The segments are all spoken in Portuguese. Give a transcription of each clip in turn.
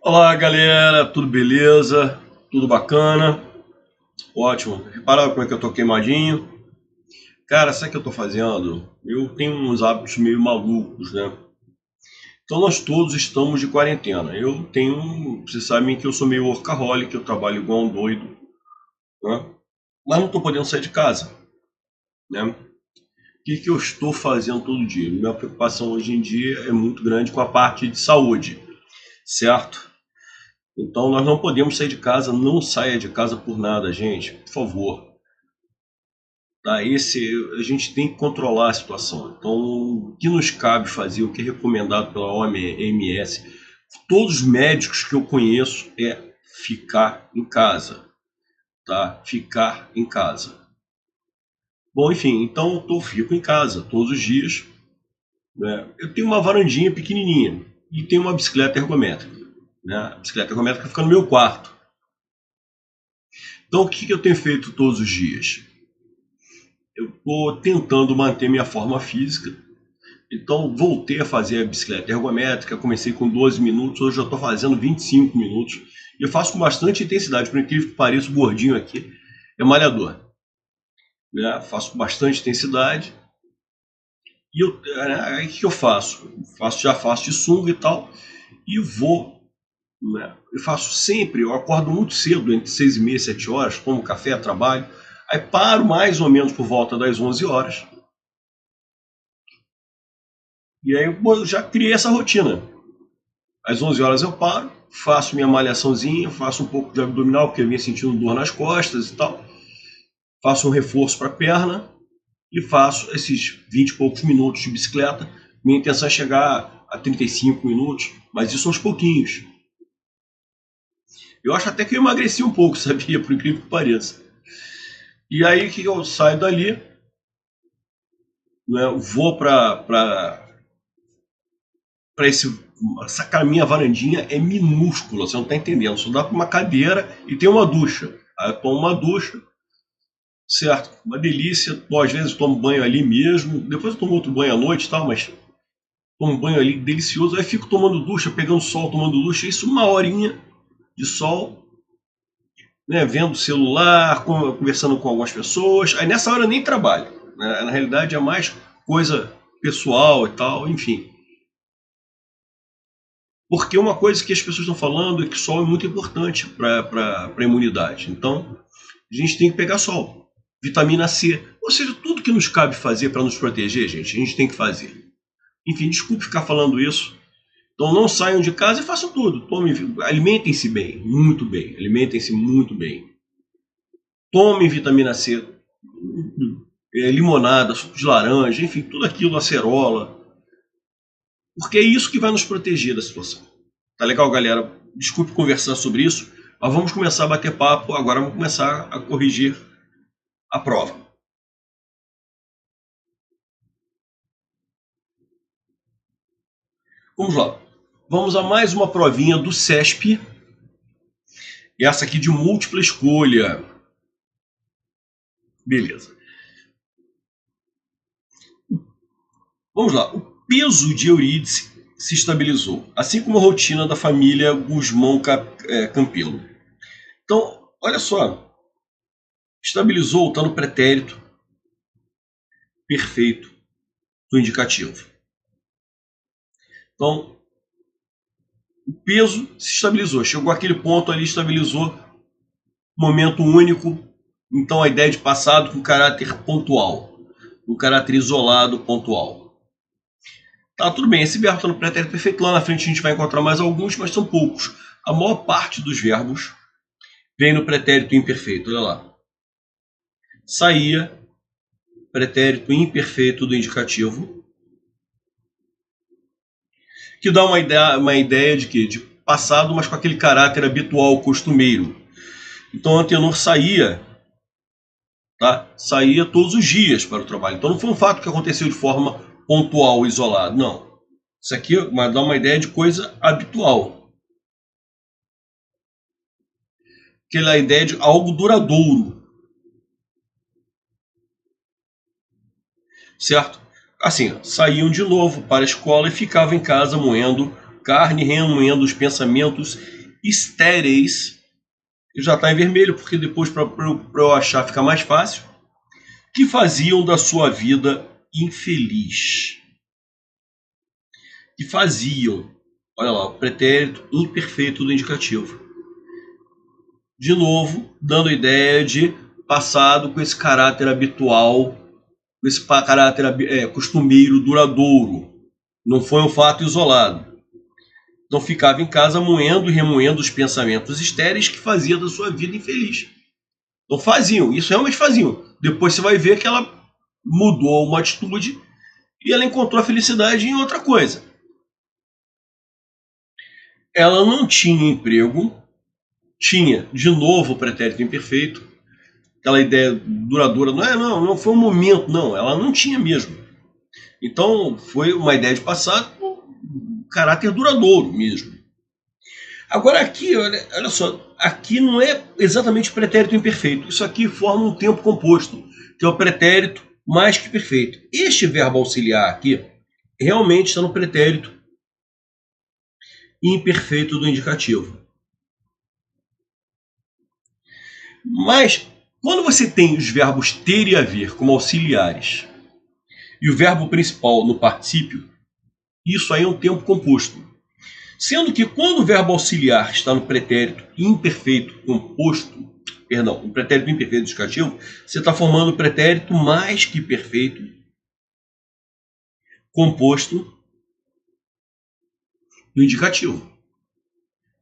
Olá, galera, tudo beleza? Tudo bacana? Ótimo. Repararam como é que eu tô queimadinho? Cara, sabe o que eu tô fazendo? Eu tenho uns hábitos meio malucos, né? Então nós todos estamos de quarentena. Vocês sabem que eu sou meio workaholic, eu trabalho igual um doido, né? Mas não tô podendo sair de casa, né? O que eu estou fazendo todo dia? Minha preocupação hoje em dia é muito grande com a parte de saúde, certo? Então nós não podemos sair de casa, não saia de casa por nada, gente, por favor. Tá? A gente tem que controlar a situação. Então, o que nos cabe fazer, o que é recomendado pela OMS, todos os médicos que eu conheço é ficar em casa, tá? Ficar em casa. Bom, enfim, então eu fico em casa todos os dias, né? Eu tenho uma varandinha pequenininha e tenho uma bicicleta ergométrica, né? A bicicleta ergométrica fica no meu quarto. Então, o que eu tenho feito todos os dias? Eu estou tentando manter minha forma física. Então, voltei a fazer a bicicleta ergométrica, comecei com 12 minutos, hoje eu estou fazendo 25 minutos. E eu faço com bastante intensidade, por incrível que pareça, o gordinho aqui é malhador. Né? Faço com bastante intensidade. E aí o que eu faço? Já faço de sunga e tal, e vou. Né? Eu faço sempre, eu acordo muito cedo, entre 6h30 e 7 horas, tomo café, trabalho. Aí paro mais ou menos por volta das 11 horas. E aí eu já criei essa rotina. Às 11 horas eu paro, faço minha malhaçãozinha, faço um pouco de abdominal, porque eu vinha sentindo dor nas costas e tal. Faço um reforço para a perna e faço esses 20 e poucos minutos de bicicleta. Minha intenção é chegar a 35 minutos, mas isso aos pouquinhos. Eu acho até que eu emagreci um pouco, sabia? Por incrível que pareça. E aí que eu saio dali, né, vou para essa minha varandinha é minúscula, você não está entendendo. Só dá para uma cadeira e tem uma ducha. Aí eu tomo uma ducha, certo? Uma delícia. Bom, às vezes tomo banho ali mesmo. Depois eu tomo outro banho à noite e tal, mas tomo um banho ali delicioso. Aí fico tomando ducha, pegando sol, tomando ducha. Isso uma horinha de sol, né? Vendo o celular, conversando com algumas pessoas. Aí nessa hora eu nem trabalho, né? Na realidade é mais coisa pessoal e tal, enfim. Porque uma coisa que as pessoas estão falando é que sol é muito importante para a imunidade. Então, a gente tem que pegar sol. Vitamina C. Ou seja, tudo que nos cabe fazer para nos proteger, gente, a gente tem que fazer. Enfim, desculpe ficar falando isso. Então não saiam de casa e façam tudo. Alimentem-se bem, muito bem. Alimentem-se muito bem. Tomem vitamina C, limonada, suco de laranja, enfim, tudo aquilo, acerola. Porque é isso que vai nos proteger da situação. Tá legal, galera? Desculpe conversar sobre isso, mas vamos começar a bater papo. Agora vamos começar a corrigir a prova. Vamos lá. Vamos a mais uma provinha do CESP. Essa aqui de múltipla escolha. Beleza. Vamos lá. O peso de Eurídice se estabilizou, assim como a rotina da família Guzmão Campelo. Então, olha só. Estabilizou, está no pretérito perfeito do indicativo. Então, o peso se estabilizou. Chegou àquele ponto ali, estabilizou. Momento único. Então, a ideia de passado com caráter pontual. Um caráter isolado, pontual. Tá, tudo bem. Esse verbo está no pretérito perfeito. Lá na frente a gente vai encontrar mais alguns, mas são poucos. A maior parte dos verbos vem no pretérito imperfeito. Olha lá. Saía, pretérito imperfeito do indicativo, que dá uma ideia de quê? De passado, mas com aquele caráter habitual, costumeiro. Então, o antenor saía, tá? Saía todos os dias para o trabalho. Então, não foi um fato que aconteceu de forma pontual, isolada. Não. Isso aqui dá uma ideia de coisa habitual. Aquela ideia de algo duradouro. Certo? Assim, saíam de novo para a escola e ficavam em casa moendo carne, remoendo os pensamentos estéreis. Já está em vermelho, porque depois, para eu achar, fica mais fácil. Que faziam da sua vida infeliz. Que faziam, olha lá, o pretérito imperfeito do indicativo. De novo, dando a ideia de passado com esse caráter habitual, com esse caráter costumeiro, duradouro. Não foi um fato isolado. Então ficava em casa moendo e remoendo os pensamentos estéreis que fazia da sua vida infeliz. Então faziam, isso realmente faziam. Depois você vai ver que ela mudou uma atitude e ela encontrou a felicidade em outra coisa. Ela não tinha emprego, tinha de novo o pretérito imperfeito, aquela ideia duradoura, não foi um momento, não, ela não tinha mesmo. Então foi uma ideia de passado com caráter duradouro mesmo. Agora aqui, olha só, aqui não é exatamente pretérito imperfeito, isso aqui forma um tempo composto, que é o pretérito mais que perfeito. Este verbo auxiliar aqui realmente está no pretérito imperfeito do indicativo. Mas quando você tem os verbos ter e haver como auxiliares e o verbo principal no particípio, isso aí é um tempo composto. Sendo que quando o verbo auxiliar está no pretérito imperfeito composto, perdão, o pretérito imperfeito indicativo, você está formando o pretérito mais que perfeito composto no indicativo.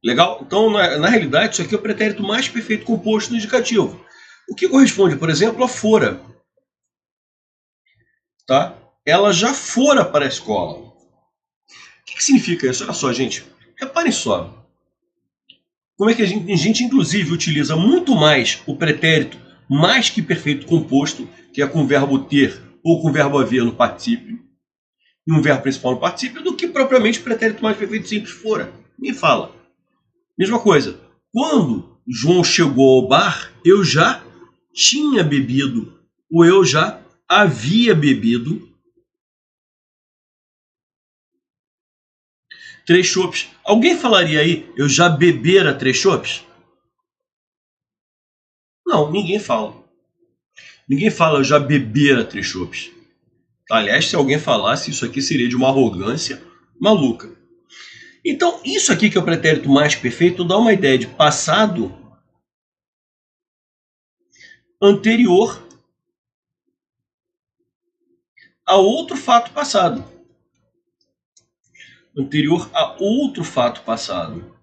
Legal? Então, na realidade, isso aqui é o pretérito mais perfeito composto no indicativo. O que corresponde, por exemplo, a fora. Tá? Ela já fora para a escola. O que significa isso? Olha só, gente. Reparem só. Como é que a gente inclusive, utiliza muito mais o pretérito mais que perfeito composto, que é com o verbo ter ou com o verbo haver no particípio, e um verbo principal no particípio, do que propriamente o pretérito mais perfeito simples fora. Me fala. Mesma coisa. Quando João chegou ao bar, eu já tinha bebido, ou eu já havia bebido 3 chopes. Alguém falaria aí, eu já bebera 3 chopes? Não, ninguém fala. Ninguém fala, eu já bebera 3 chopes. Aliás, se alguém falasse, isso aqui seria de uma arrogância maluca. Então, isso aqui que é o pretérito mais perfeito dá uma ideia de passado anterior a outro fato passado. Anterior a outro fato passado.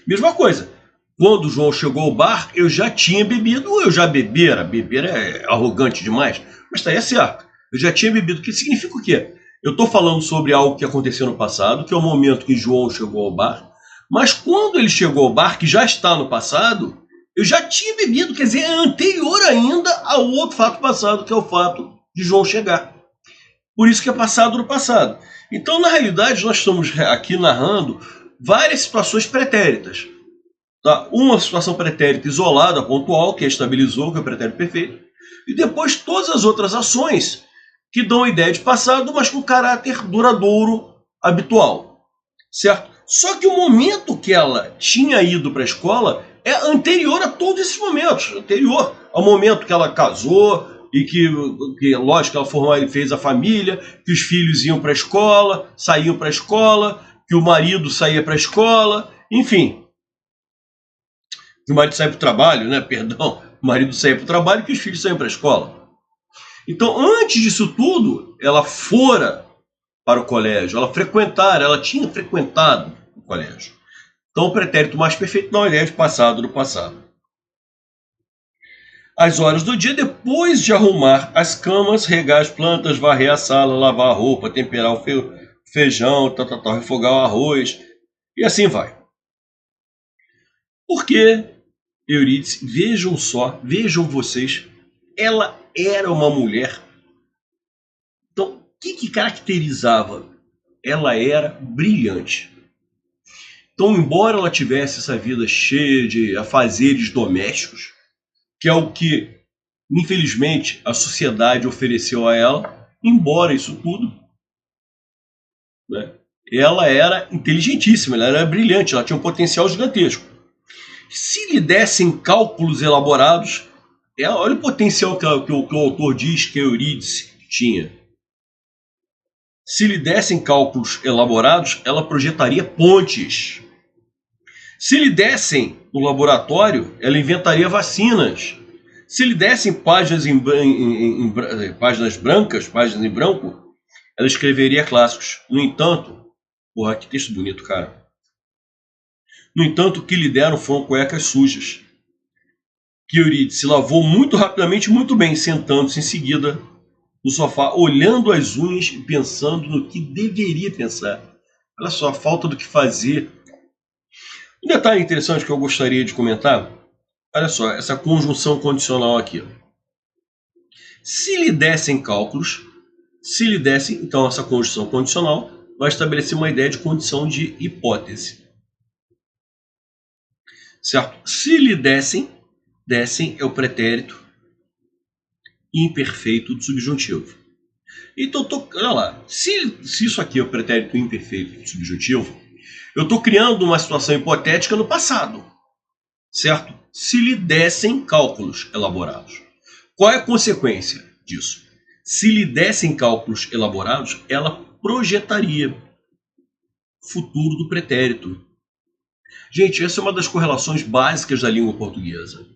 Mesma coisa. Quando João chegou ao bar, eu já tinha bebido, ou eu já bebera. Beber é arrogante demais, mas está aí certo. Eu já tinha bebido. O que significa o quê? Eu estou falando sobre algo que aconteceu no passado, que é o momento que João chegou ao bar, mas quando ele chegou ao bar, que já está no passado, eu já tinha bebido, quer dizer, é anterior ainda ao outro fato passado, que é o fato de João chegar. Por isso que é passado no passado. Então, na realidade, nós estamos aqui narrando várias situações pretéritas. Tá? Uma situação pretérita isolada, pontual, que estabilizou, que é o pretérito perfeito. E depois todas as outras ações que dão a ideia de passado, mas com caráter duradouro, habitual. Certo? Só que o momento que ela tinha ido para a escola é anterior a todos esses momentos. Anterior ao momento que ela casou e que lógico, ela formou e fez a família, que os filhos iam para a escola, saíam para a escola, que o marido saía para a escola, enfim. Que o marido saía para o trabalho, né? Perdão, o marido saía para o trabalho e que os filhos saíam para a escola. Então, antes disso tudo, ela fora para o colégio, ela tinha frequentado o colégio. Então, o pretérito mais perfeito não é de passado do passado. As horas do dia, depois de arrumar as camas, regar as plantas, varrer a sala, lavar a roupa, temperar o feijão, refogar o arroz, e assim vai. Porque, Eurídice, vejam vocês, ela era uma mulher. Então, o que caracterizava? Ela era brilhante. Então, embora ela tivesse essa vida cheia de afazeres domésticos, que é o que, infelizmente, a sociedade ofereceu a ela, embora isso tudo, né, ela era inteligentíssima, ela era brilhante, ela tinha um potencial gigantesco. Se lhe dessem cálculos elaborados, olha o potencial que o autor diz que Eurídice tinha. Se lhe dessem cálculos elaborados, ela projetaria pontes. Se lhe dessem no laboratório, ela inventaria vacinas. Se lhe dessem páginas páginas brancas, páginas em branco, ela escreveria clássicos. No entanto, porra, que texto bonito, cara. No entanto, o que lhe deram foram cuecas sujas, que Eurídice lavou muito rapidamente e muito bem, sentando-se em seguida no sofá, olhando as unhas e pensando no que deveria pensar. Olha só, a falta do que fazer. Um detalhe interessante que eu gostaria de comentar, olha só, essa conjunção condicional aqui. Se lhe dessem cálculos, então essa conjunção condicional vai estabelecer uma ideia de condição de hipótese. Certo? Se lhe dessem é o pretérito imperfeito do subjuntivo. Então, olha lá, se isso aqui é o pretérito imperfeito do subjuntivo, eu estou criando uma situação hipotética no passado, certo? Se lhe dessem cálculos elaborados. Qual é a consequência disso? Se lhe dessem cálculos elaborados, ela projetaria futuro do pretérito. Gente, essa é uma das correlações básicas da língua portuguesa,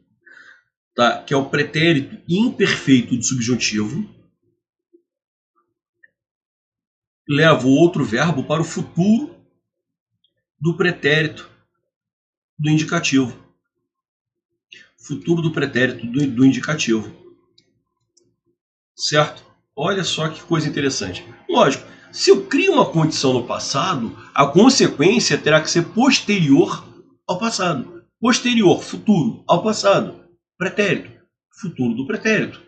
tá? Que é o pretérito imperfeito do subjuntivo leva o outro verbo para o futuro do pretérito do indicativo. Futuro do pretérito do indicativo. Certo? Olha só que coisa interessante. Lógico, se eu crio uma condição no passado, a consequência terá que ser posterior ao passado. Posterior, futuro, ao passado. Pretérito, futuro do pretérito. O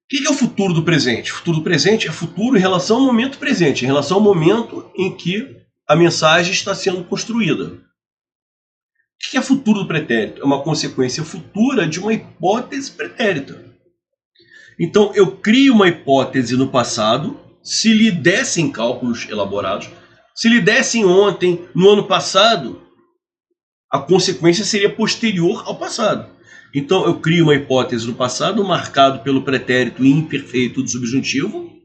que é o futuro do presente? O futuro do presente é futuro em relação ao momento presente, em relação ao momento em que a mensagem está sendo construída. O que é futuro do pretérito? É uma consequência futura de uma hipótese pretérita. Então, eu crio uma hipótese no passado, se lhe dessem cálculos elaborados, se lhe dessem ontem, no ano passado, a consequência seria posterior ao passado. Então, eu crio uma hipótese no passado, marcado pelo pretérito imperfeito do subjuntivo,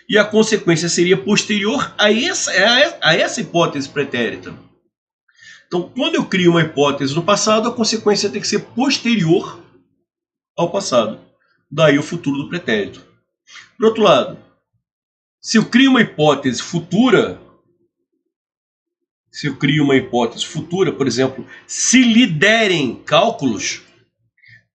e a consequência seria posterior a essa hipótese pretérita. Então, quando eu crio uma hipótese no passado, a consequência tem que ser posterior ao passado. Daí o futuro do pretérito. Por outro lado, se eu crio uma hipótese futura, por exemplo, se lhe derem cálculos,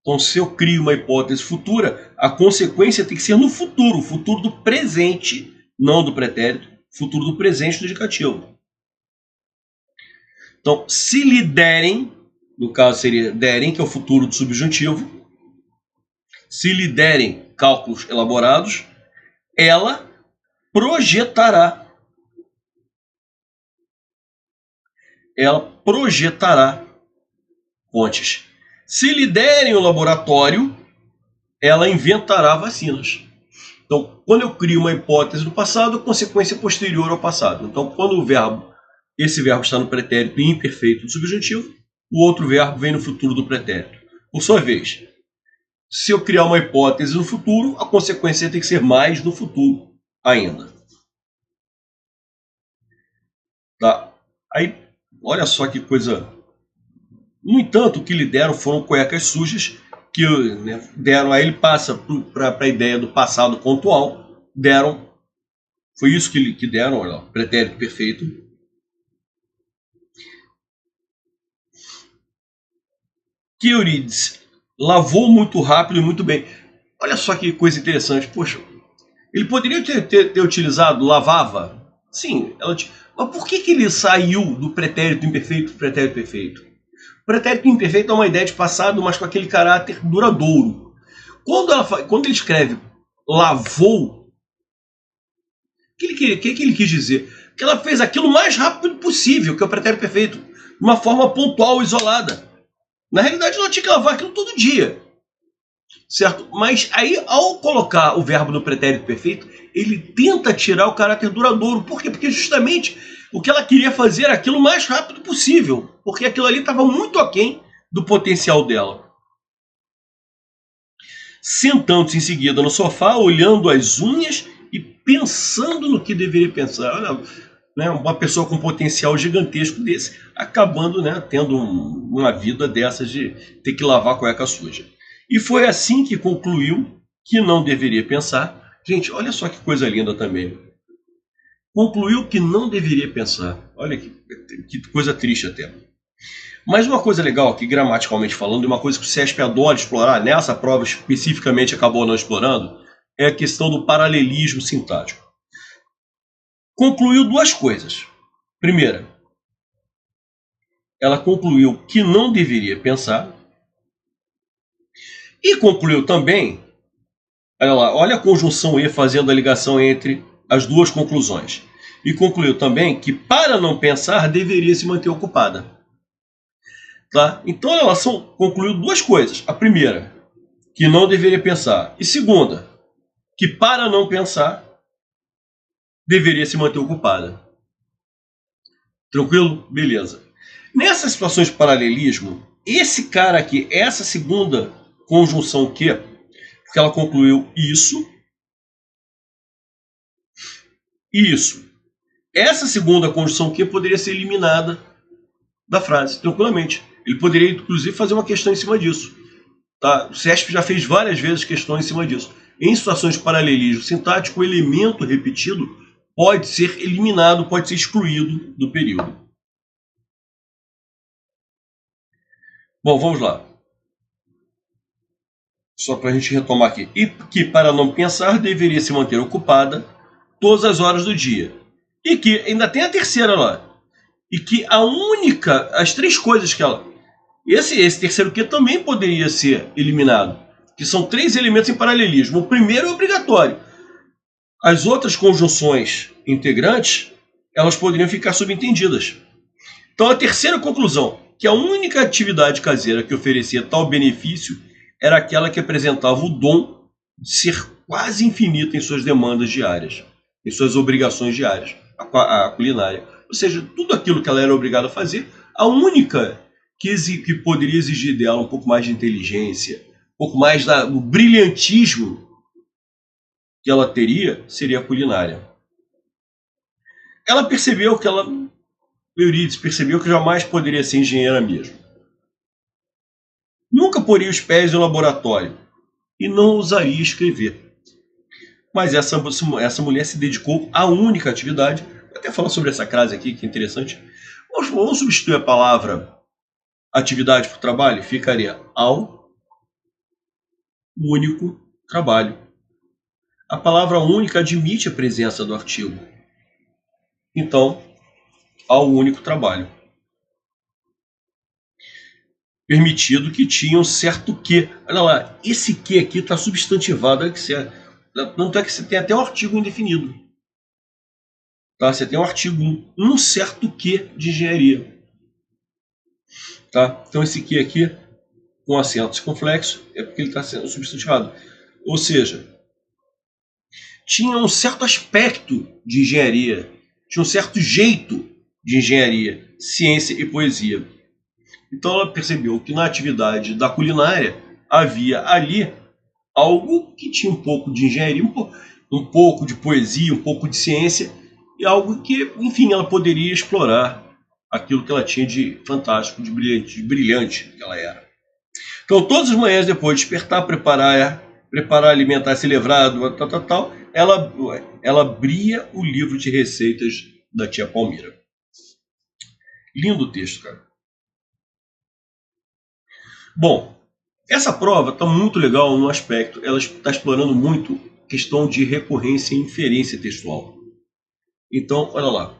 então se eu crio uma hipótese futura, a consequência tem que ser no futuro, o futuro do presente, não do pretérito, futuro do presente do indicativo. Então, se lhe derem, no caso seria derem, que é o futuro do subjuntivo, se lhe derem cálculos elaborados, ela projetará pontes. Se lhe derem o laboratório, ela inventará vacinas. Então, quando eu crio uma hipótese do passado, a consequência é posterior ao passado. Então, quando esse verbo está no pretérito imperfeito do subjuntivo, o outro verbo vem no futuro do pretérito. Por sua vez, se eu criar uma hipótese no futuro, a consequência tem que ser mais no futuro ainda. Tá? Aí, olha só que coisa. No entanto, o que lhe deram foram cuecas sujas, que deram. Aí ele passa para a ideia do passado pontual. Foi isso que deram, olha, pretérito perfeito. Que Eurídice lavou muito rápido e muito bem. Olha só que coisa interessante. Poxa, ele poderia ter utilizado lavava? Sim, mas por que ele saiu do pretérito imperfeito para o pretérito perfeito? O pretérito imperfeito é uma ideia de passado, mas com aquele caráter duradouro. Quando ele escreve lavou, o que ele quis dizer? Que ela fez aquilo o mais rápido possível, que é o pretérito perfeito, de uma forma pontual, isolada. Na realidade, ela tinha que lavar aquilo todo dia. certo? Mas aí, ao colocar o verbo no pretérito perfeito, ele tenta tirar o caráter duradouro. Por quê? Porque justamente o que ela queria fazer era aquilo o mais rápido possível, porque aquilo ali estava muito aquém do potencial dela. Sentando-se em seguida no sofá, olhando as unhas e pensando no que deveria pensar. Olha, né, uma pessoa com potencial gigantesco desse, acabando, né, tendo uma vida dessas de ter que lavar a cueca suja. E foi assim que concluiu que não deveria pensar. Gente, olha só que coisa linda também. Concluiu que não deveria pensar. Olha que coisa triste até. Mas uma coisa legal, que gramaticalmente falando, e uma coisa que o CESP adora explorar, nessa prova especificamente acabou não explorando, é a questão do paralelismo sintático. Concluiu duas coisas. Primeira, ela concluiu que não deveria pensar, e concluiu também, olha lá, olha a conjunção E fazendo a ligação entre as duas conclusões. E concluiu também que para não pensar deveria se manter ocupada. Tá? Então ela concluiu duas coisas. A primeira, que não deveria pensar. E segunda, que para não pensar deveria se manter ocupada. Tranquilo? Beleza. Nessas situações de paralelismo, esse cara aqui, essa segunda conjunção que, porque ela concluiu isso, isso. Essa segunda conjunção que poderia ser eliminada da frase, tranquilamente. Ele poderia, inclusive, fazer uma questão em cima disso. Tá? O CESP já fez várias vezes questões em cima disso. Em situações de paralelismo sintático, o elemento repetido pode ser eliminado, pode ser excluído do período. Bom, vamos lá. Só para a gente retomar aqui. E que, para não pensar, deveria se manter ocupada todas as horas do dia. E que, ainda tem a terceira lá. E que as três coisas que ela... Esse terceiro que também poderia ser eliminado. Que são três elementos em paralelismo. O primeiro é obrigatório. As outras conjunções integrantes, elas poderiam ficar subentendidas. Então a terceira conclusão, que a única atividade caseira que oferecia tal benefício era aquela que apresentava o dom de ser quase infinita em suas demandas diárias, em suas obrigações diárias, a culinária. Ou seja, tudo aquilo que ela era obrigada a fazer, a única que poderia exigir dela um pouco mais de inteligência, um pouco mais do brilhantismo que ela teria, seria a culinária. Ela percebeu que Eurídice percebeu que jamais poderia ser engenheira mesmo. Nunca poria os pés no laboratório e não ousaria escrever. Mas essa mulher se dedicou à única atividade. Vou até falar sobre essa frase aqui, que é interessante. Vamos substituir a palavra atividade por trabalho? Ficaria ao único trabalho. A palavra única admite a presença do artigo. Então, ao único trabalho. Permitido que tinha um certo que. Olha lá, esse que aqui está substantivado. Olha que você, tanto é que você tem até um artigo indefinido. Tá? Você tem um artigo um certo que de engenharia. Tá? Então esse que aqui, com acento circunflexo, é porque ele está sendo substantivado. Ou seja, tinha um certo aspecto de engenharia, tinha um certo jeito de engenharia, ciência e poesia. Então ela percebeu que na atividade da culinária havia ali algo que tinha um pouco de engenharia, um pouco de poesia, um pouco de ciência, e algo que, enfim, ela poderia explorar aquilo que ela tinha de fantástico, de brilhante que ela era. Então, todas as manhãs, depois de despertar, preparar, alimentar, se livrar, tal, ela abria o livro de receitas da tia Palmira. Lindo o texto, cara. Bom, essa prova está muito legal no aspecto, ela está explorando muito questão de recorrência e inferência textual. Então, olha lá.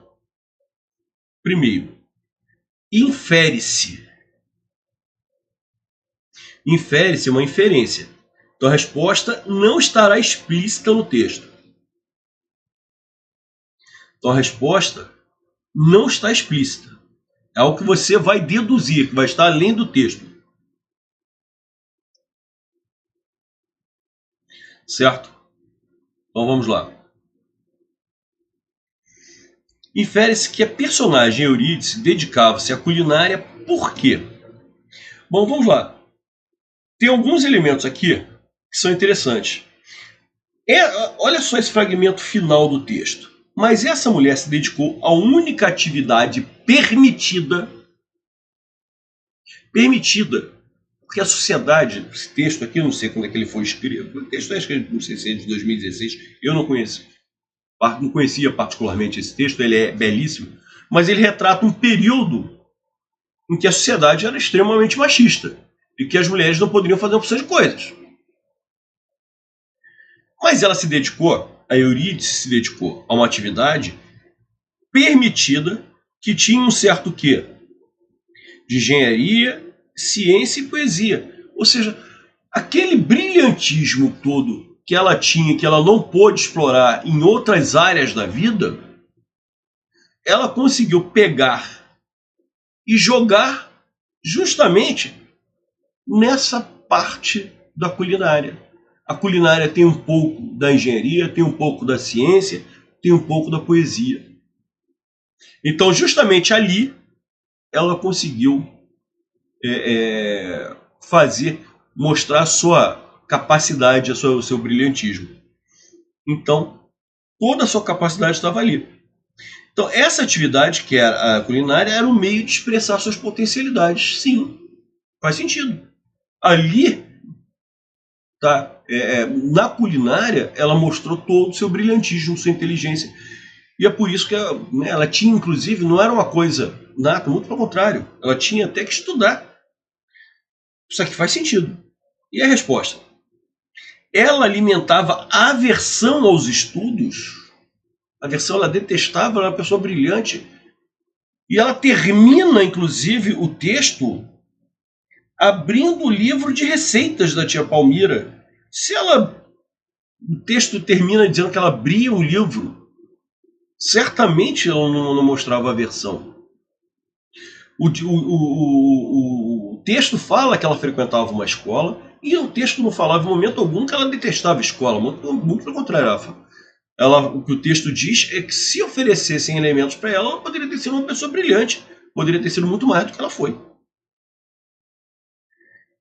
Primeiro, infere-se. Infere-se uma inferência. Então a resposta não estará explícita no texto. Então a resposta não está explícita. É algo que você vai deduzir, que vai estar além do texto. certo? Então vamos lá. Infere-se que a personagem Eurídice dedicava-se à culinária por quê? Bom, vamos lá. Tem alguns elementos aqui que são interessantes. Olha só esse fragmento final do texto. Mas essa mulher se dedicou à única atividade permitida, porque a sociedade, esse texto aqui, eu não sei quando é que ele foi escrito, o texto é escrito, não sei se é de 2016, eu não conhecia particularmente esse texto, ele é belíssimo, mas ele retrata um período em que a sociedade era extremamente machista e que as mulheres não poderiam fazer opções de coisas. Mas ela se dedicou, a Eurídice se dedicou a uma atividade permitida que tinha um certo quê? De engenharia, ciência e poesia. Ou seja, aquele brilhantismo todo que ela tinha, que ela não pôde explorar em outras áreas da vida, ela conseguiu pegar e jogar justamente nessa parte da culinária. A culinária tem um pouco da engenharia, tem um pouco da ciência, tem um pouco da poesia. Então, justamente ali, ela conseguiu mostrar a sua capacidade, o seu brilhantismo. Então, toda a sua capacidade estava ali. Então, essa atividade, que era a culinária, era um meio de expressar suas potencialidades. Sim, faz sentido. Ali, tá? Na culinária, ela mostrou todo o seu brilhantismo, sua inteligência. E é por isso que ela tinha, inclusive, não era uma coisa nata, muito pelo contrário. Ela tinha até que estudar. Isso aqui faz sentido. E a resposta? Ela alimentava aversão aos estudos. Aversão, ela detestava, ela era uma pessoa brilhante. E ela termina, inclusive, o texto abrindo o livro de receitas da tia Palmira. O texto termina dizendo que ela abria um livro, certamente ela não mostrava aversão. O texto fala que ela frequentava uma escola, e o texto não falava em momento algum que ela detestava a escola, muito pelo contrário, Rafa. O que o texto diz é que se oferecessem elementos para ela, ela poderia ter sido uma pessoa brilhante, poderia ter sido muito mais do que ela foi.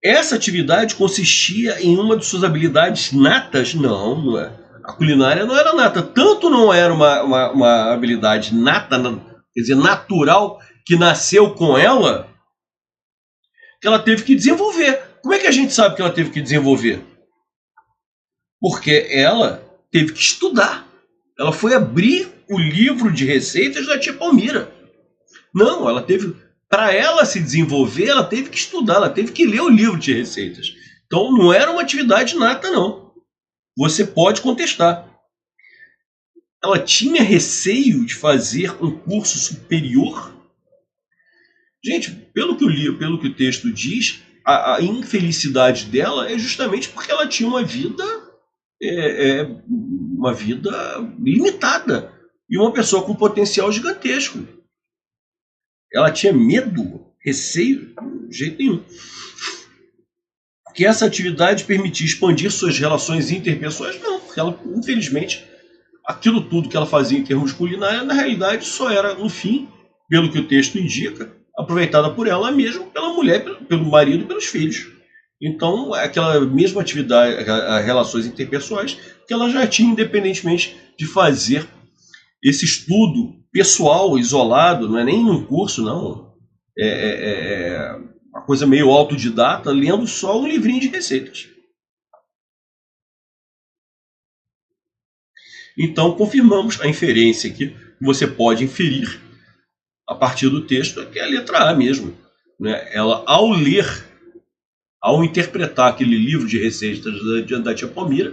Essa atividade consistia em uma de suas habilidades natas? Não é. A culinária não era nata. Tanto não era uma habilidade nata, quer dizer, natural, que nasceu com ela, que ela teve que desenvolver. Como é que a gente sabe que ela teve que desenvolver? Porque ela teve que estudar. Ela foi abrir o livro de receitas da tia Palmira. Não, ela teve... Para ela se desenvolver, ela teve que estudar, ela teve que ler o livro de receitas. Então não era uma atividade nata, não. Você pode contestar. Ela tinha receio de fazer um curso superior? Gente, pelo que eu li, pelo que o texto diz, a infelicidade dela é justamente porque ela tinha uma vida limitada e uma pessoa com potencial gigantesco. Ela tinha medo, receio, de jeito nenhum. Que essa atividade permitia expandir suas relações interpessoais? Não, porque ela, infelizmente, aquilo tudo que ela fazia em termos culinários, na realidade, só era, no fim, pelo que o texto indica, aproveitada por ela mesma, pela mulher, pelo marido e pelos filhos. Então, aquela mesma atividade, as relações interpessoais, que ela já tinha, independentemente de fazer esse estudo pessoal, isolado, não é nem num curso, não. Uma coisa meio autodidata, lendo só um livrinho de receitas. Então, confirmamos a inferência aqui, que você pode inferir a partir do texto, que é a letra A mesmo. Né? Ela, ao ler, ao interpretar aquele livro de receitas da tia Palmira,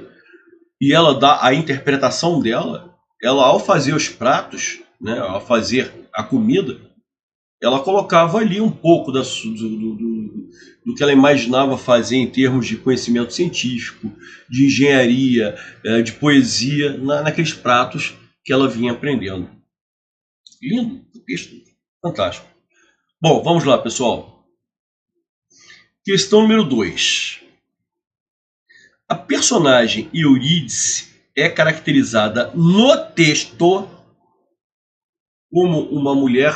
e ela dá a interpretação dela, ela, ao fazer os pratos, né, ao fazer a comida, ela colocava ali um pouco do que ela imaginava fazer em termos de conhecimento científico, de engenharia, de poesia, naqueles pratos que ela vinha aprendendo. Lindo, texto fantástico. Bom, vamos lá, pessoal. Questão número 2. A personagem Eurídice é caracterizada no texto como uma mulher.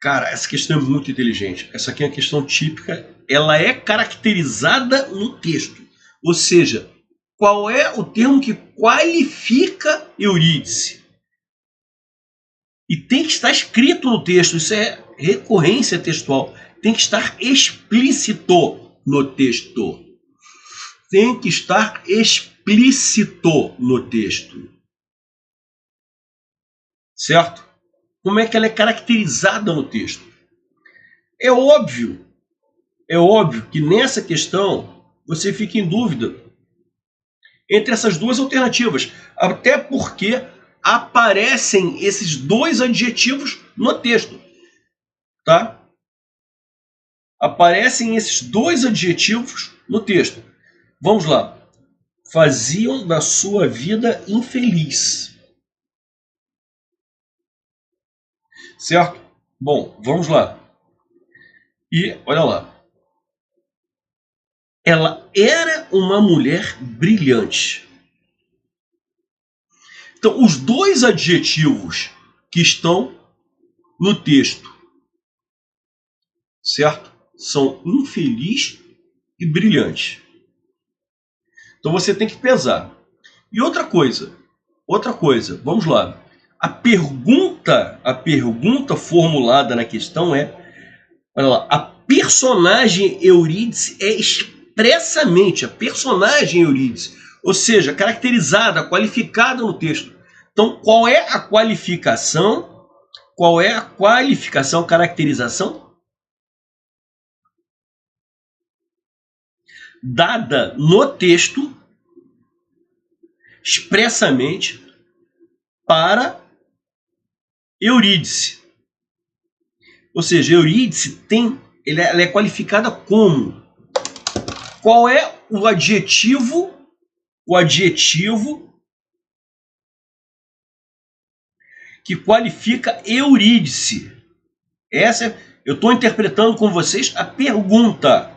Cara, essa questão é muito inteligente. Essa aqui é uma questão típica. Ela é caracterizada no texto. Ou seja, qual é o termo que qualifica Eurídice? E tem que estar escrito no texto. Isso é recorrência textual. Tem que estar explícito no texto. Tem que estar explícito no texto. Certo? Como é que ela é caracterizada no texto? É óbvio que nessa questão você fica em dúvida entre essas duas alternativas, até porque aparecem esses dois adjetivos no texto, tá? Aparecem esses dois adjetivos no texto. Vamos lá. Faziam da sua vida infeliz. Certo? Bom, vamos lá. E olha lá. Ela era uma mulher brilhante. Então, os dois adjetivos que estão no texto, certo? São infeliz e brilhante. Então você tem que pesar. E outra coisa, vamos lá. A pergunta formulada na questão é, olha lá, a personagem Eurídice é expressamente a personagem Eurídice, ou seja, caracterizada, qualificada no texto. Então, qual é a qualificação? Qual é a qualificação, caracterização? Dada no texto, expressamente, para Eurídice. Ou seja, Eurídice ela é qualificada como? Qual é o adjetivo que qualifica Eurídice? Eu estou interpretando com vocês a pergunta.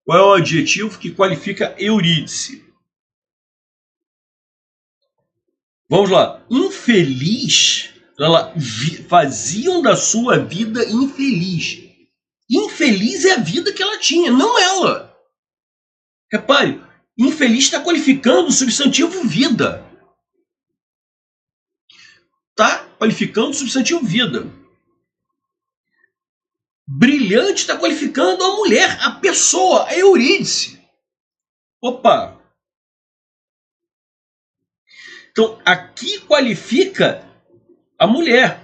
Qual é o adjetivo que qualifica Eurídice? Vamos lá. Infeliz, faziam da sua vida infeliz. Infeliz é a vida que ela tinha, não ela. Repare, infeliz está qualificando o substantivo vida. Está qualificando o substantivo vida. Brilhante está qualificando a mulher, a pessoa, a Eurídice. Opa! Então, aqui qualifica a mulher.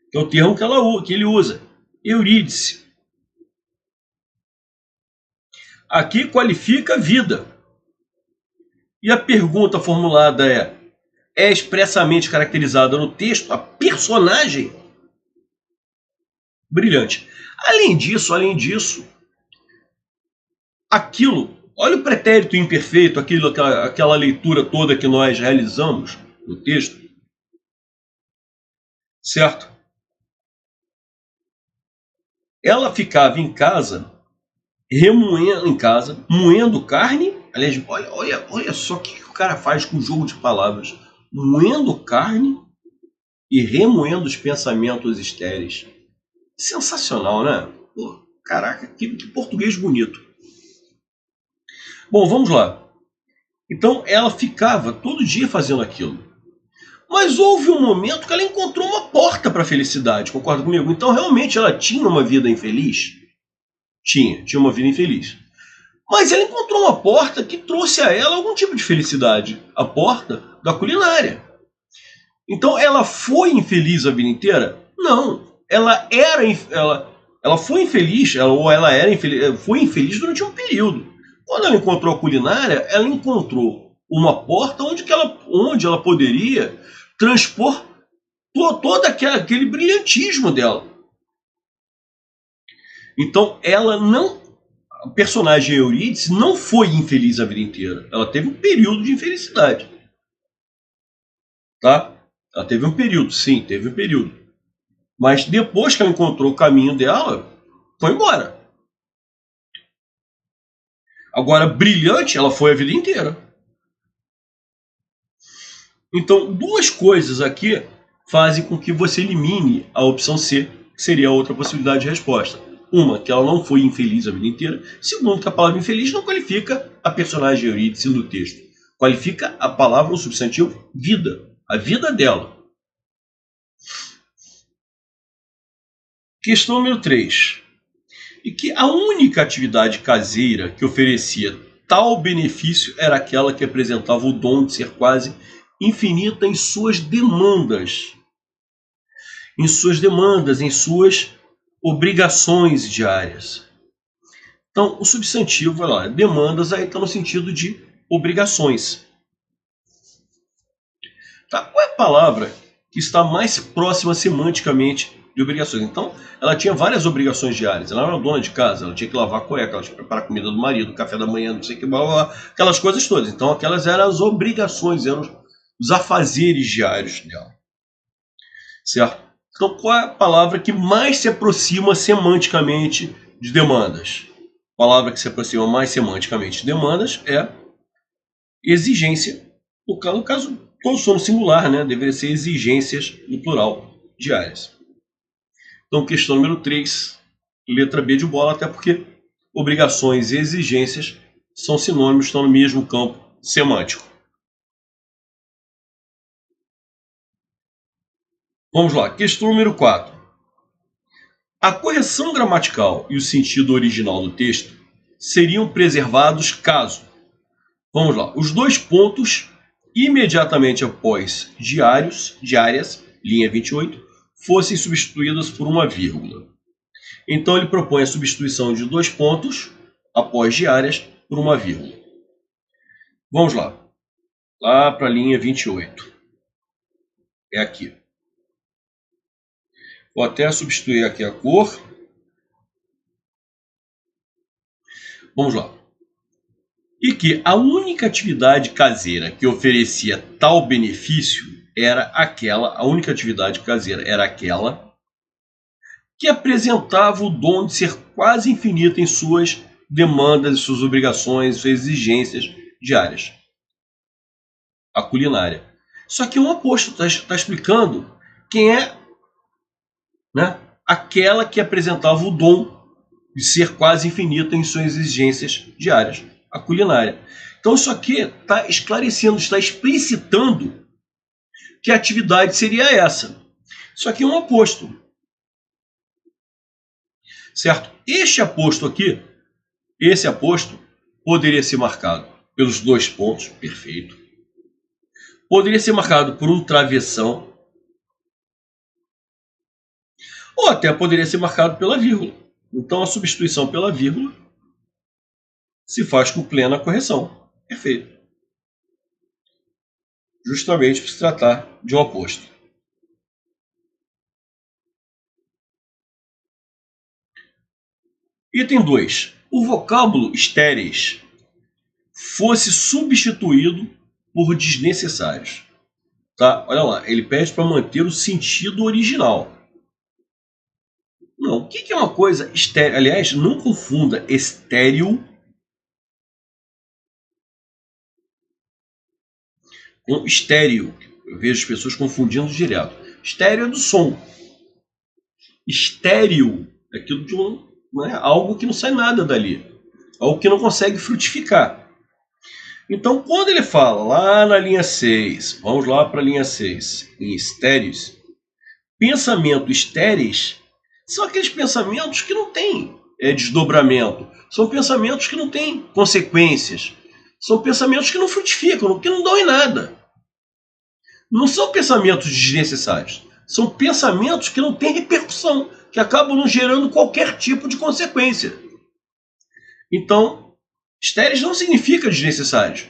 Que é o termo que ele usa. Eurídice. Aqui qualifica a vida. E a pergunta formulada é expressamente caracterizada no texto a personagem brilhante. Além disso, olha o pretérito imperfeito, aquela leitura toda que nós realizamos no texto, certo? Ela ficava em casa, moendo carne. Aliás, olha só o que o cara faz com o jogo de palavras. Moendo carne e remoendo os pensamentos estéreis. Sensacional, né? Pô, caraca, que português bonito. Bom, vamos lá. Então ela ficava todo dia fazendo aquilo. Mas houve um momento que ela encontrou uma porta para a felicidade, concorda comigo? Então realmente ela tinha uma vida infeliz? Tinha uma vida infeliz. Mas ela encontrou uma porta que trouxe a ela algum tipo de felicidade. A porta da culinária. Então ela foi infeliz a vida inteira? Não. Ela foi infeliz, foi infeliz durante um período. Quando ela encontrou a culinária, ela encontrou uma porta onde ela poderia transpor todo aquele brilhantismo dela. Então a personagem Eurídice não foi infeliz a vida inteira. Ela teve um período de infelicidade. Tá? Ela teve um período, sim, teve um período. Mas depois que ela encontrou o caminho dela, foi embora. Agora, brilhante, ela foi a vida inteira. Então, duas coisas aqui fazem com que você elimine a opção C, que seria a outra possibilidade de resposta. Uma, que ela não foi infeliz a vida inteira. Segundo, que a palavra infeliz não qualifica a personagem Eurídice no texto. Qualifica a palavra, o substantivo, vida. A vida dela. Questão número 3. E que a única atividade caseira que oferecia tal benefício era aquela que apresentava o dom de ser quase infinita em suas demandas. Em suas obrigações diárias. Então, o substantivo, vai lá, demandas aí está no sentido de obrigações. Tá? Qual é a palavra que está mais próxima semanticamente de obrigações? Então, ela tinha várias obrigações diárias. Ela era dona de casa, ela tinha que lavar a cueca, ela tinha que preparar a comida do marido, café da manhã, não sei o que, blá, blá, blá, aquelas coisas todas. Então, aquelas eram as obrigações, eram os afazeres diários dela. Certo? Então, qual é a palavra que mais se aproxima semanticamente de demandas? A palavra que se aproxima mais semanticamente de demandas é exigência. No caso, todo som singular, né? Deveria ser exigências no plural diárias. Então, questão número 3, letra B de bola, até porque obrigações e exigências são sinônimos, estão no mesmo campo semântico. Vamos lá, questão número 4. A correção gramatical e o sentido original do texto seriam preservados caso, vamos lá, os dois pontos imediatamente após diárias, linha 28, fossem substituídos por uma vírgula. Então ele propõe a substituição de dois pontos após diárias por uma vírgula. Vamos lá para a linha 28. É aqui. Vou até substituir aqui a cor. Vamos lá. E que a única atividade caseira que oferecia tal benefício era aquela, a única atividade caseira era aquela que apresentava o dom de ser quase infinita em suas demandas, suas obrigações, suas exigências diárias. A culinária. Só que um oposto está explicando quem é, né, aquela que apresentava o dom de ser quase infinita em suas exigências diárias. A culinária. Então isso aqui está esclarecendo, está explicitando que a atividade seria essa. Isso aqui é um aposto. Certo? Este aposto aqui, esse aposto, poderia ser marcado pelos dois pontos, perfeito. Poderia ser marcado por um travessão. Ou até poderia ser marcado pela vírgula. Então a substituição pela vírgula se faz com plena correção. Perfeito. Justamente por se tratar de um aposto. Item 2. O vocábulo estéreis fosse substituído por desnecessários. Tá? Olha lá, ele pede para manter o sentido original. Não, o que é uma coisa estéreo? Aliás, não confunda estéreo com estéreo. Eu vejo as pessoas confundindo direto. Estéreo é do som. Estéreo é aquilo de algo que não sai nada dali. Algo que não consegue frutificar. Então, quando ele fala lá na linha 6, vamos lá para a linha 6, em estéreos, pensamento estéreis são aqueles pensamentos que não têm desdobramento. São pensamentos que não têm consequências. São pensamentos que não frutificam, que não dão em nada. Não são pensamentos desnecessários. São pensamentos que não têm repercussão, que acabam não gerando qualquer tipo de consequência. Então, estéreis não significa desnecessários.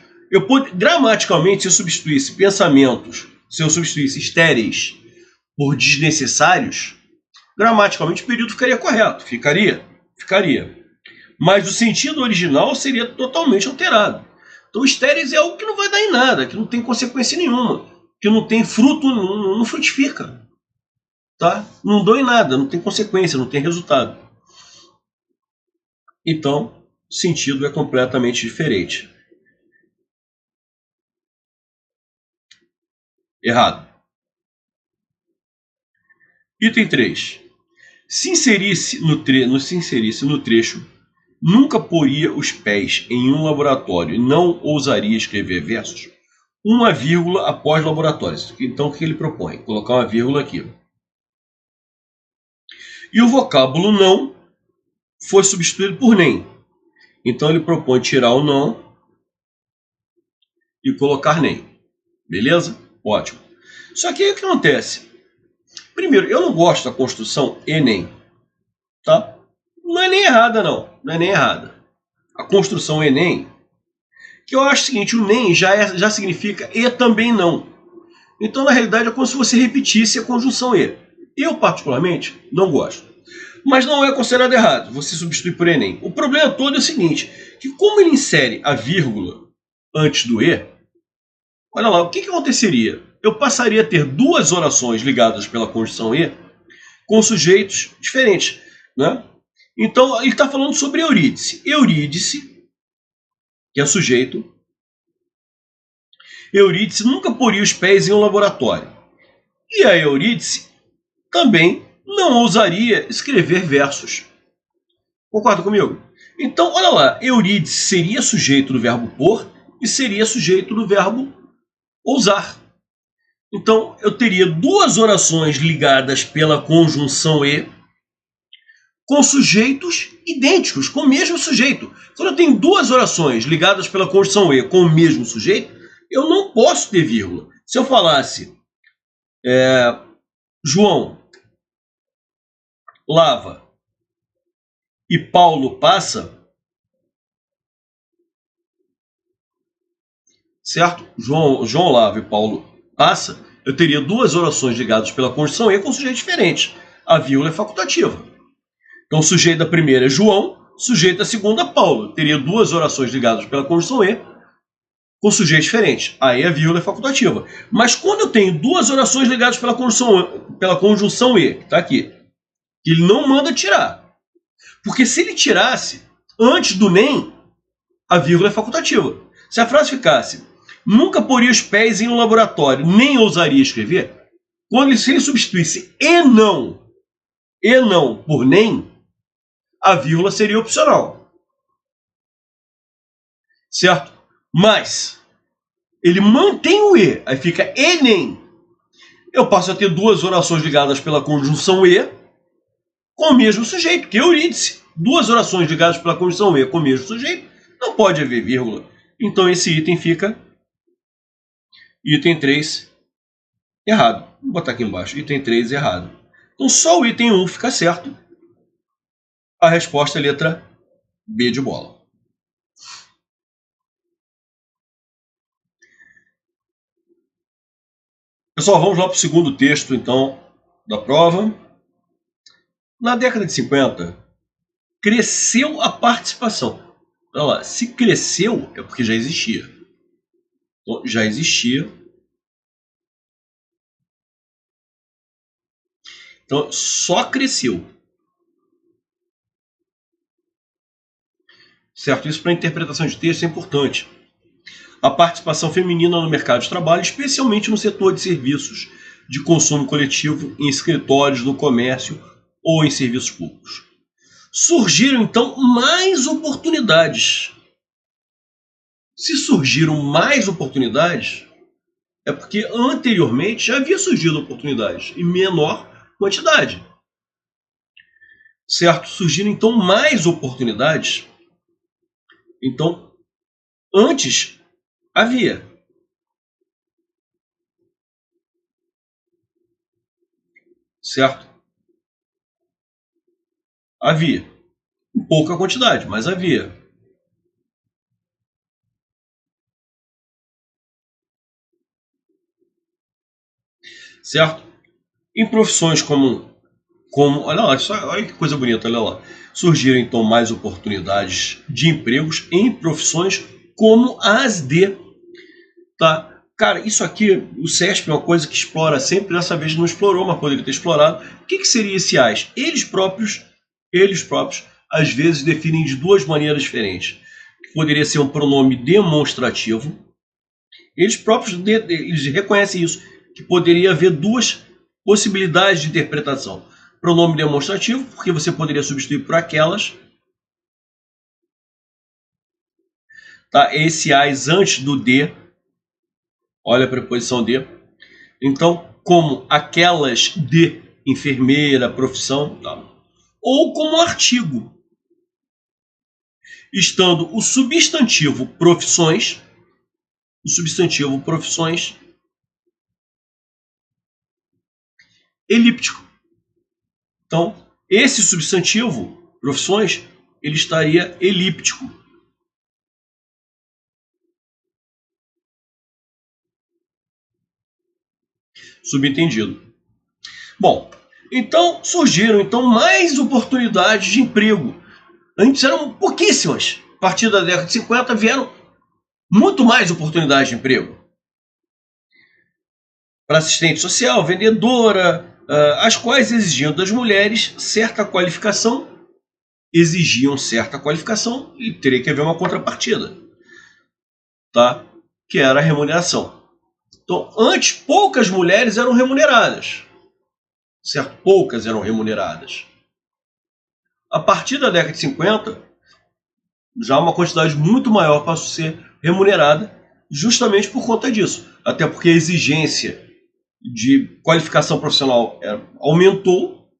Gramaticalmente, se eu substituísse pensamentos, se eu substituísse estéreis por desnecessários, gramaticalmente o período ficaria correto. Ficaria. Mas o sentido original seria totalmente alterado. Então, estéreis é algo que não vai dar em nada, que não tem consequência nenhuma, que não tem fruto, não frutifica. Tá? Não dou em nada, não tem consequência, não tem resultado. Então, sentido é completamente diferente. Errado. Item 3. Se inserisse no trecho, nunca poria os pés em um laboratório e não ousaria escrever versos, uma vírgula após laboratório. Então, o que ele propõe? Colocar uma vírgula aqui. E o vocábulo não foi substituído por nem. Então, ele propõe tirar o não e colocar nem. Beleza? Ótimo. Só que aí o que acontece? Primeiro, eu não gosto da construção e nem. Tá? Não é nem errada, não. Não é nem errada. A construção e nem, que eu acho o seguinte, o nem já significa e também não. Então, na realidade, é como se você repetisse a conjunção e. Eu, particularmente, não gosto. Mas não é considerado errado você substituir por e nem. O problema todo é o seguinte, que como ele insere a vírgula antes do e, olha lá, o que aconteceria? Eu passaria a ter duas orações ligadas pela conjunção e com sujeitos diferentes, né? Então, ele está falando sobre Eurídice. Eurídice, que é sujeito, Eurídice nunca poria os pés em um laboratório. E a Eurídice também não ousaria escrever versos. Concorda comigo? Então, olha lá, Eurídice seria sujeito do verbo pôr e seria sujeito do verbo ousar. Então, eu teria duas orações ligadas pela conjunção e com sujeitos idênticos, com o mesmo sujeito. Quando eu tenho duas orações ligadas pela conjunção e com o mesmo sujeito, eu não posso ter vírgula. Se eu falasse João lava e Paulo passa, certo? João lava e Paulo passa, eu teria duas orações ligadas pela conjunção e com sujeitos diferentes. A vírgula é facultativa. Então, o sujeito da primeira é João, sujeito da segunda, Paulo. Eu teria duas orações ligadas pela conjunção e com sujeitos diferentes. Aí a vírgula é facultativa. Mas quando eu tenho duas orações ligadas pela conjunção e, que está aqui, que ele não manda tirar. Porque se ele tirasse antes do nem, a vírgula é facultativa. Se a frase ficasse, nunca poria os pés em um laboratório, nem ousaria escrever, se ele substituísse e não por nem, a vírgula seria opcional. Certo? Mas ele mantém o e, aí fica e nem. Eu passo a ter duas orações ligadas pela conjunção e com o mesmo sujeito, que é Eurídice. Duas orações ligadas pela conjunção e com o mesmo sujeito, não pode haver vírgula. Então esse item fica item 3 errado. Vou botar aqui embaixo, item 3 errado. Então só o item 1 fica certo. A resposta é a letra B de bola. Pessoal, vamos lá para o segundo texto, então, da prova. Na década de 50, cresceu a participação. Olha lá, se cresceu, é porque já existia. Então, já existia. Então, só cresceu. Certo? Isso para interpretação de texto é importante. A participação feminina no mercado de trabalho, especialmente no setor de serviços de consumo coletivo, em escritórios, no comércio ou em serviços públicos. Surgiram, então, mais oportunidades. Se surgiram mais oportunidades, é porque anteriormente já havia surgido oportunidades em menor quantidade. Certo? Surgiram, então, mais oportunidades. Então, antes havia. Certo? Havia. Em pouca quantidade, mas havia. Certo? Em profissões como olha lá, olha que coisa bonita, olha lá. Surgiram então mais oportunidades de empregos em profissões como as de, tá? Cara, isso aqui, o CESP é uma coisa que explora sempre, dessa vez não explorou, mas poderia ter explorado. O que seria esse AS? Eles próprios às vezes definem de duas maneiras diferentes. Poderia ser um pronome demonstrativo. Eles próprios eles reconhecem isso, que poderia haver duas possibilidades de interpretação. Pronome demonstrativo, porque você poderia substituir por aquelas. Tá? Esse as antes do de. Olha a preposição de. Então, como aquelas de enfermeira, profissão. Tá? Ou como artigo. Estando o substantivo profissões elíptico. Então, esse substantivo, profissões, ele estaria elíptico. Subentendido. Bom, então surgiram mais oportunidades de emprego. Antes eram pouquíssimas. A partir da década de 50 vieram muito mais oportunidades de emprego. Para assistente social, vendedora, as quais exigiam das mulheres certa qualificação, e teria que haver uma contrapartida, tá? Que era a remuneração. Então, antes, poucas mulheres eram remuneradas. Certo? Poucas eram remuneradas. A partir da década de 50, já uma quantidade muito maior passou a ser remunerada, justamente por conta disso. Até porque a exigência de qualificação profissional aumentou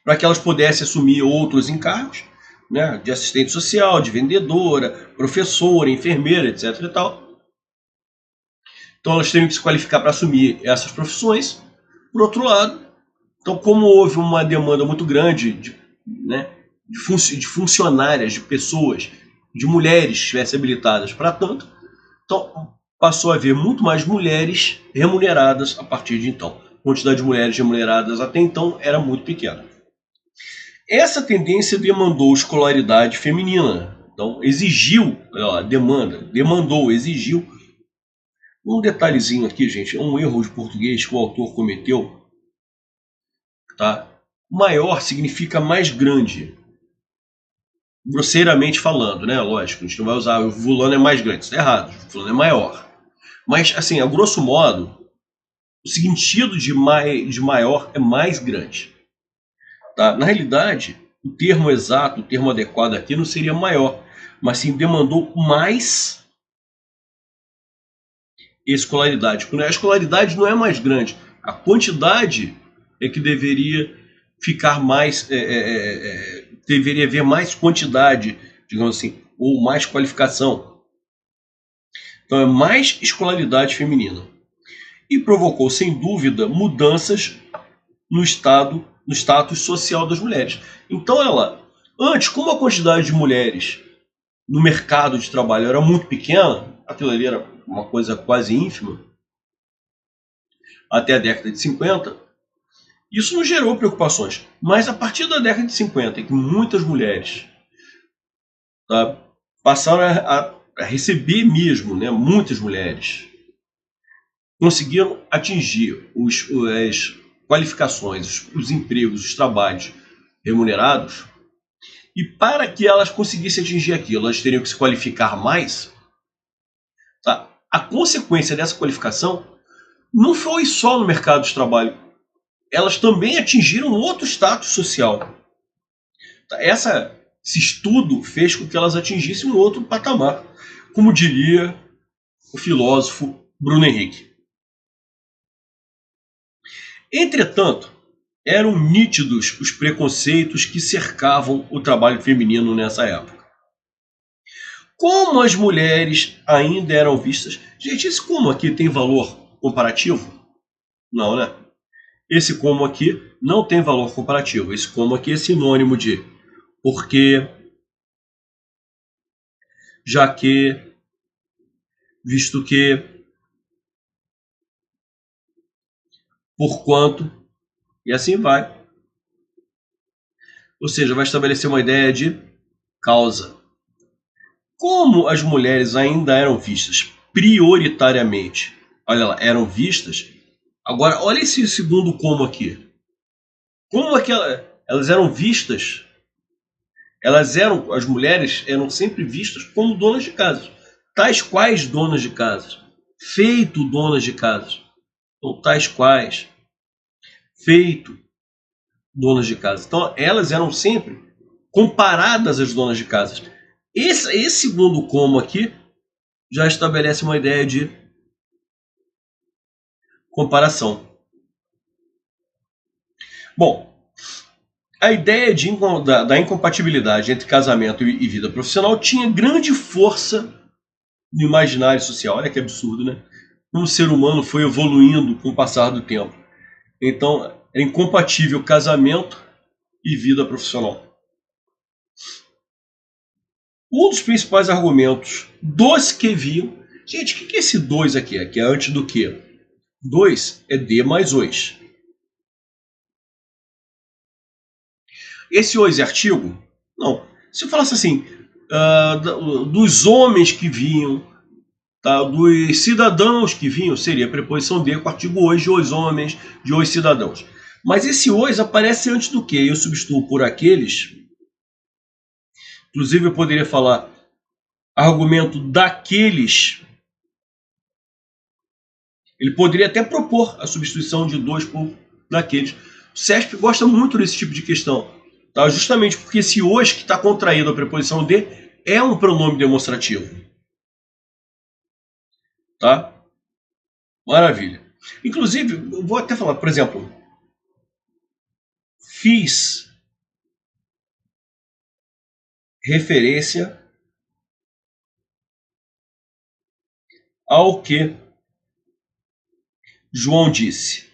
para que elas pudessem assumir outros encargos, né, de assistente social, de vendedora, professora, enfermeira, etc. e tal. Então elas teriam que se qualificar para assumir essas profissões. Por outro lado, então como houve uma demanda muito grande de funcionárias, de pessoas, de mulheres que estivessem habilitadas para tanto, então passou a haver muito mais mulheres remuneradas a partir de então. A quantidade de mulheres remuneradas até então era muito pequena. Essa tendência demandou escolaridade feminina. Então exigiu, exigiu. Um detalhezinho aqui, gente, é um erro de português que o autor cometeu. Tá? Maior significa mais grande. Grosseiramente falando, né? Lógico, a gente não vai usar o fulano é mais grande, isso está errado, o fulano é maior. Mas, assim, a grosso modo, o sentido de maior é mais grande. Tá? Na realidade, o termo exato, o termo adequado aqui não seria maior, mas sim demandou mais escolaridade. A escolaridade não é mais grande, a quantidade é que deveria ficar mais, deveria haver mais quantidade, digamos assim, ou mais qualificação. Então é mais escolaridade feminina. E provocou, sem dúvida, mudanças no status social das mulheres. Então antes, como a quantidade de mulheres no mercado de trabalho era muito pequena, aquilo ali era uma coisa quase ínfima, até a década de 50, isso não gerou preocupações. Mas a partir da década de 50, em que muitas mulheres passaram a receber mesmo, né, muitas mulheres conseguiram atingir as qualificações, os empregos, os trabalhos remunerados, e para que elas conseguissem atingir aquilo, elas teriam que se qualificar mais. Tá? A consequência dessa qualificação não foi só no mercado de trabalho. Elas também atingiram outro status social. Tá? Esse estudo fez com que elas atingissem um outro patamar, como diria o filósofo Bruno Henrique. Entretanto, eram nítidos os preconceitos que cercavam o trabalho feminino nessa época. Como as mulheres ainda eram vistas... Gente, esse como aqui tem valor comparativo? Não, né? Esse como aqui não tem valor comparativo. Esse como aqui é sinônimo de porque, já que, visto que, porquanto, e assim vai. Ou seja, vai estabelecer uma ideia de causa. Como as mulheres ainda eram vistas prioritariamente, olha lá, eram vistas. Agora, olha esse segundo como aqui. Como é que elas eram vistas? As mulheres eram sempre vistas como donas de casa. Tais quais donas de casa. Feito donas de casa. Ou tais quais. Feito donas de casa. Então, elas eram sempre comparadas às donas de casa. Esse segundo como aqui já estabelece uma ideia de comparação. Bom, a ideia da incompatibilidade entre casamento e vida profissional tinha grande força no imaginário social. Olha que absurdo, né? Como o ser humano foi evoluindo com o passar do tempo. Então, é incompatível casamento e vida profissional. Um dos principais argumentos dos que viam... Gente, o que é esse 2 aqui? Aqui é antes do que? 2 é D mais os. Esse os é artigo? Não. Se eu falasse assim, dos homens que vinham, tá, dos cidadãos que vinham, seria a preposição de com o artigo os, de os homens, de os cidadãos. Mas esse os aparece antes do que? Eu substituo por aqueles. Inclusive eu poderia falar argumento daqueles. Ele poderia até propor a substituição de dois por daqueles. O CESP gosta muito desse tipo de questão. Tá? Justamente porque esse os que está contraído à preposição de é um pronome demonstrativo. Tá? Maravilha. Inclusive, eu vou até falar, por exemplo, fiz referência ao que João disse.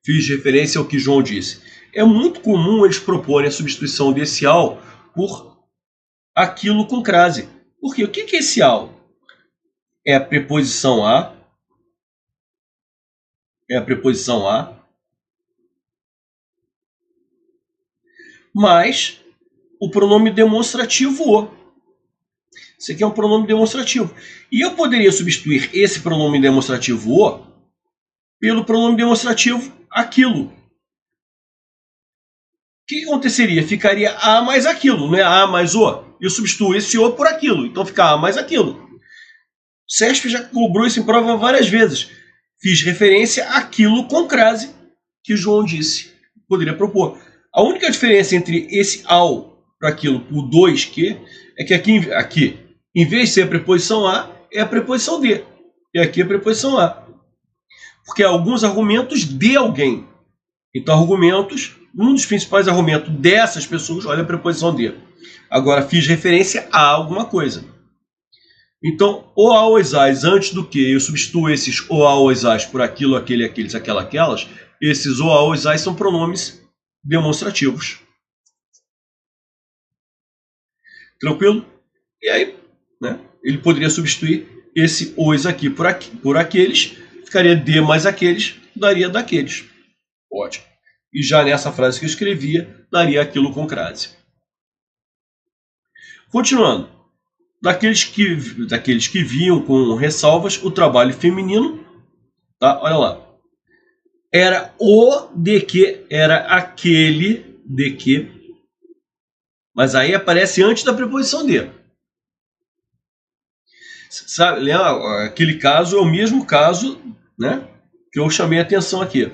Fiz referência ao que João disse. É muito comum eles proporem a substituição desse ao por aquilo com crase. Por quê? O que é esse ao? É a preposição a. É a preposição a. Mais o pronome demonstrativo o. Isso aqui é um pronome demonstrativo. E eu poderia substituir esse pronome demonstrativo o pelo pronome demonstrativo aquilo. O que aconteceria? Ficaria a mais aquilo, não é a mais o. Eu substituo esse o por aquilo, então fica a mais aquilo. O CESP já cobrou isso em prova várias vezes. Fiz referência àquilo com crase que João disse. Poderia propor. A única diferença entre esse ao para aquilo por 2 que é que aqui, em vez de ser a preposição a, é a preposição de. E aqui a preposição a. Porque há alguns argumentos de alguém. Então, argumentos, um dos principais argumentos dessas pessoas, olha a preposição de. Agora, fiz referência a alguma coisa. Então, o a, os, as, antes do que eu substituo esses o a, os, as por aquilo, aquele, aqueles, aquela, aquelas, esses o a, os, as são pronomes demonstrativos. Tranquilo? E aí, né, ele poderia substituir esse os aqui por aqueles, ficaria de mais aqueles, daria daqueles. Ótimo. E já nessa frase que eu escrevia, daria aquilo com crase. Continuando. Daqueles que viam com ressalvas o trabalho feminino, tá? Olha lá. Era o de que, era aquele de que, mas aí aparece antes da preposição de. Sabe, lembra? Aquele caso é o mesmo caso, né, que eu chamei a atenção aqui.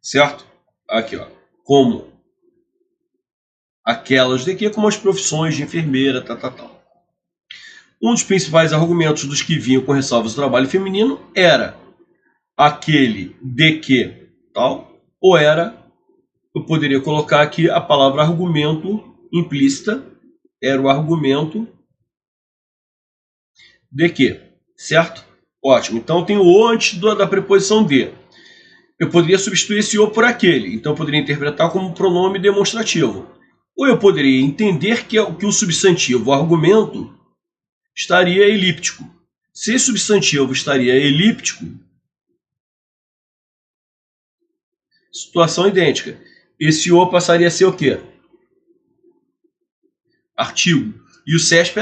Certo? Aqui, ó. Como aquelas de que, como as profissões de enfermeira, tal. Um dos principais argumentos dos que vinham com ressalvas do trabalho feminino era aquele de que, tal, ou era, eu poderia colocar aqui a palavra argumento implícita, era o argumento de que, certo? Ótimo, então tem o o antes da preposição de. Eu poderia substituir esse o por aquele, então eu poderia interpretar como pronome demonstrativo. Ou eu poderia entender que o substantivo, o argumento, estaria elíptico. Se esse substantivo estaria elíptico, situação idêntica. Esse o passaria a ser o quê? Artigo. E o CESP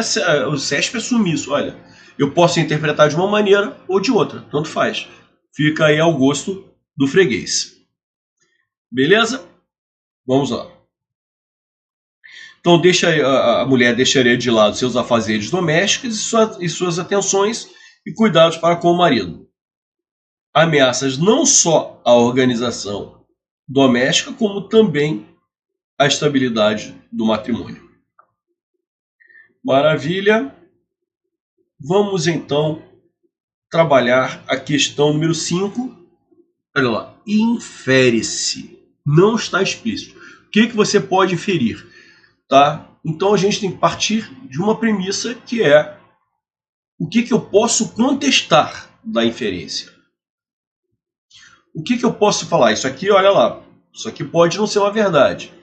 assume isso. Olha, eu posso interpretar de uma maneira ou de outra, tanto faz. Fica aí ao gosto do freguês. Beleza? Vamos lá. Então a mulher deixaria de lado seus afazeres domésticos e suas atenções e cuidados para com o marido. Ameaças não só à organização doméstica, como também à estabilidade do matrimônio. Maravilha. Vamos então trabalhar a questão número 5. Olha lá. Infere-se. Não está explícito. O que você pode inferir? Tá? Então a gente tem que partir de uma premissa que é o que eu posso contestar da inferência. O que eu posso falar? Isso aqui, olha lá, isso aqui pode não ser uma verdade.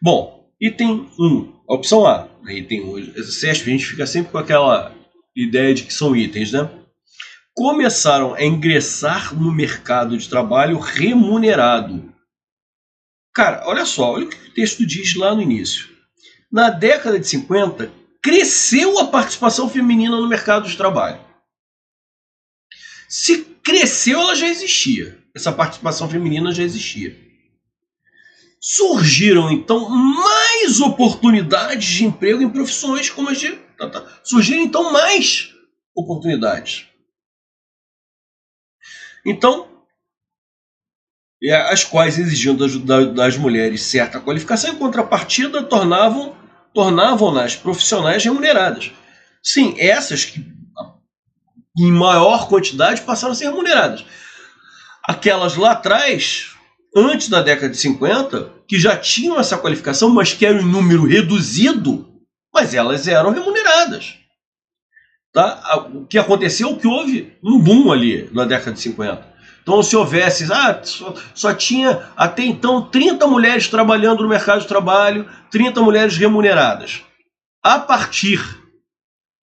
Bom, item 1, a opção A. Item 1, a gente fica sempre com aquela ideia de que são itens, né? Começaram a ingressar no mercado de trabalho remunerado. Cara, olha só, olha o que o texto diz lá no início. Na década de 50, cresceu a participação feminina no mercado de trabalho. Se cresceu, ela já existia. Essa participação feminina já existia. Surgiram, então, mais oportunidades de emprego em profissões como as de... Surgiram, então, mais oportunidades. Então, as quais exigiam das mulheres certa qualificação, em contrapartida, tornavam-nas profissionais remuneradas. Sim, essas que em maior quantidade passaram a ser remuneradas. Aquelas lá atrás, antes da década de 50, que já tinham essa qualificação, mas que eram em número reduzido, mas elas eram remuneradas. Tá? O que aconteceu é que houve um boom ali na década de 50. Então, se houvesse, só tinha até então 30 mulheres trabalhando no mercado de trabalho, 30 mulheres remuneradas. A partir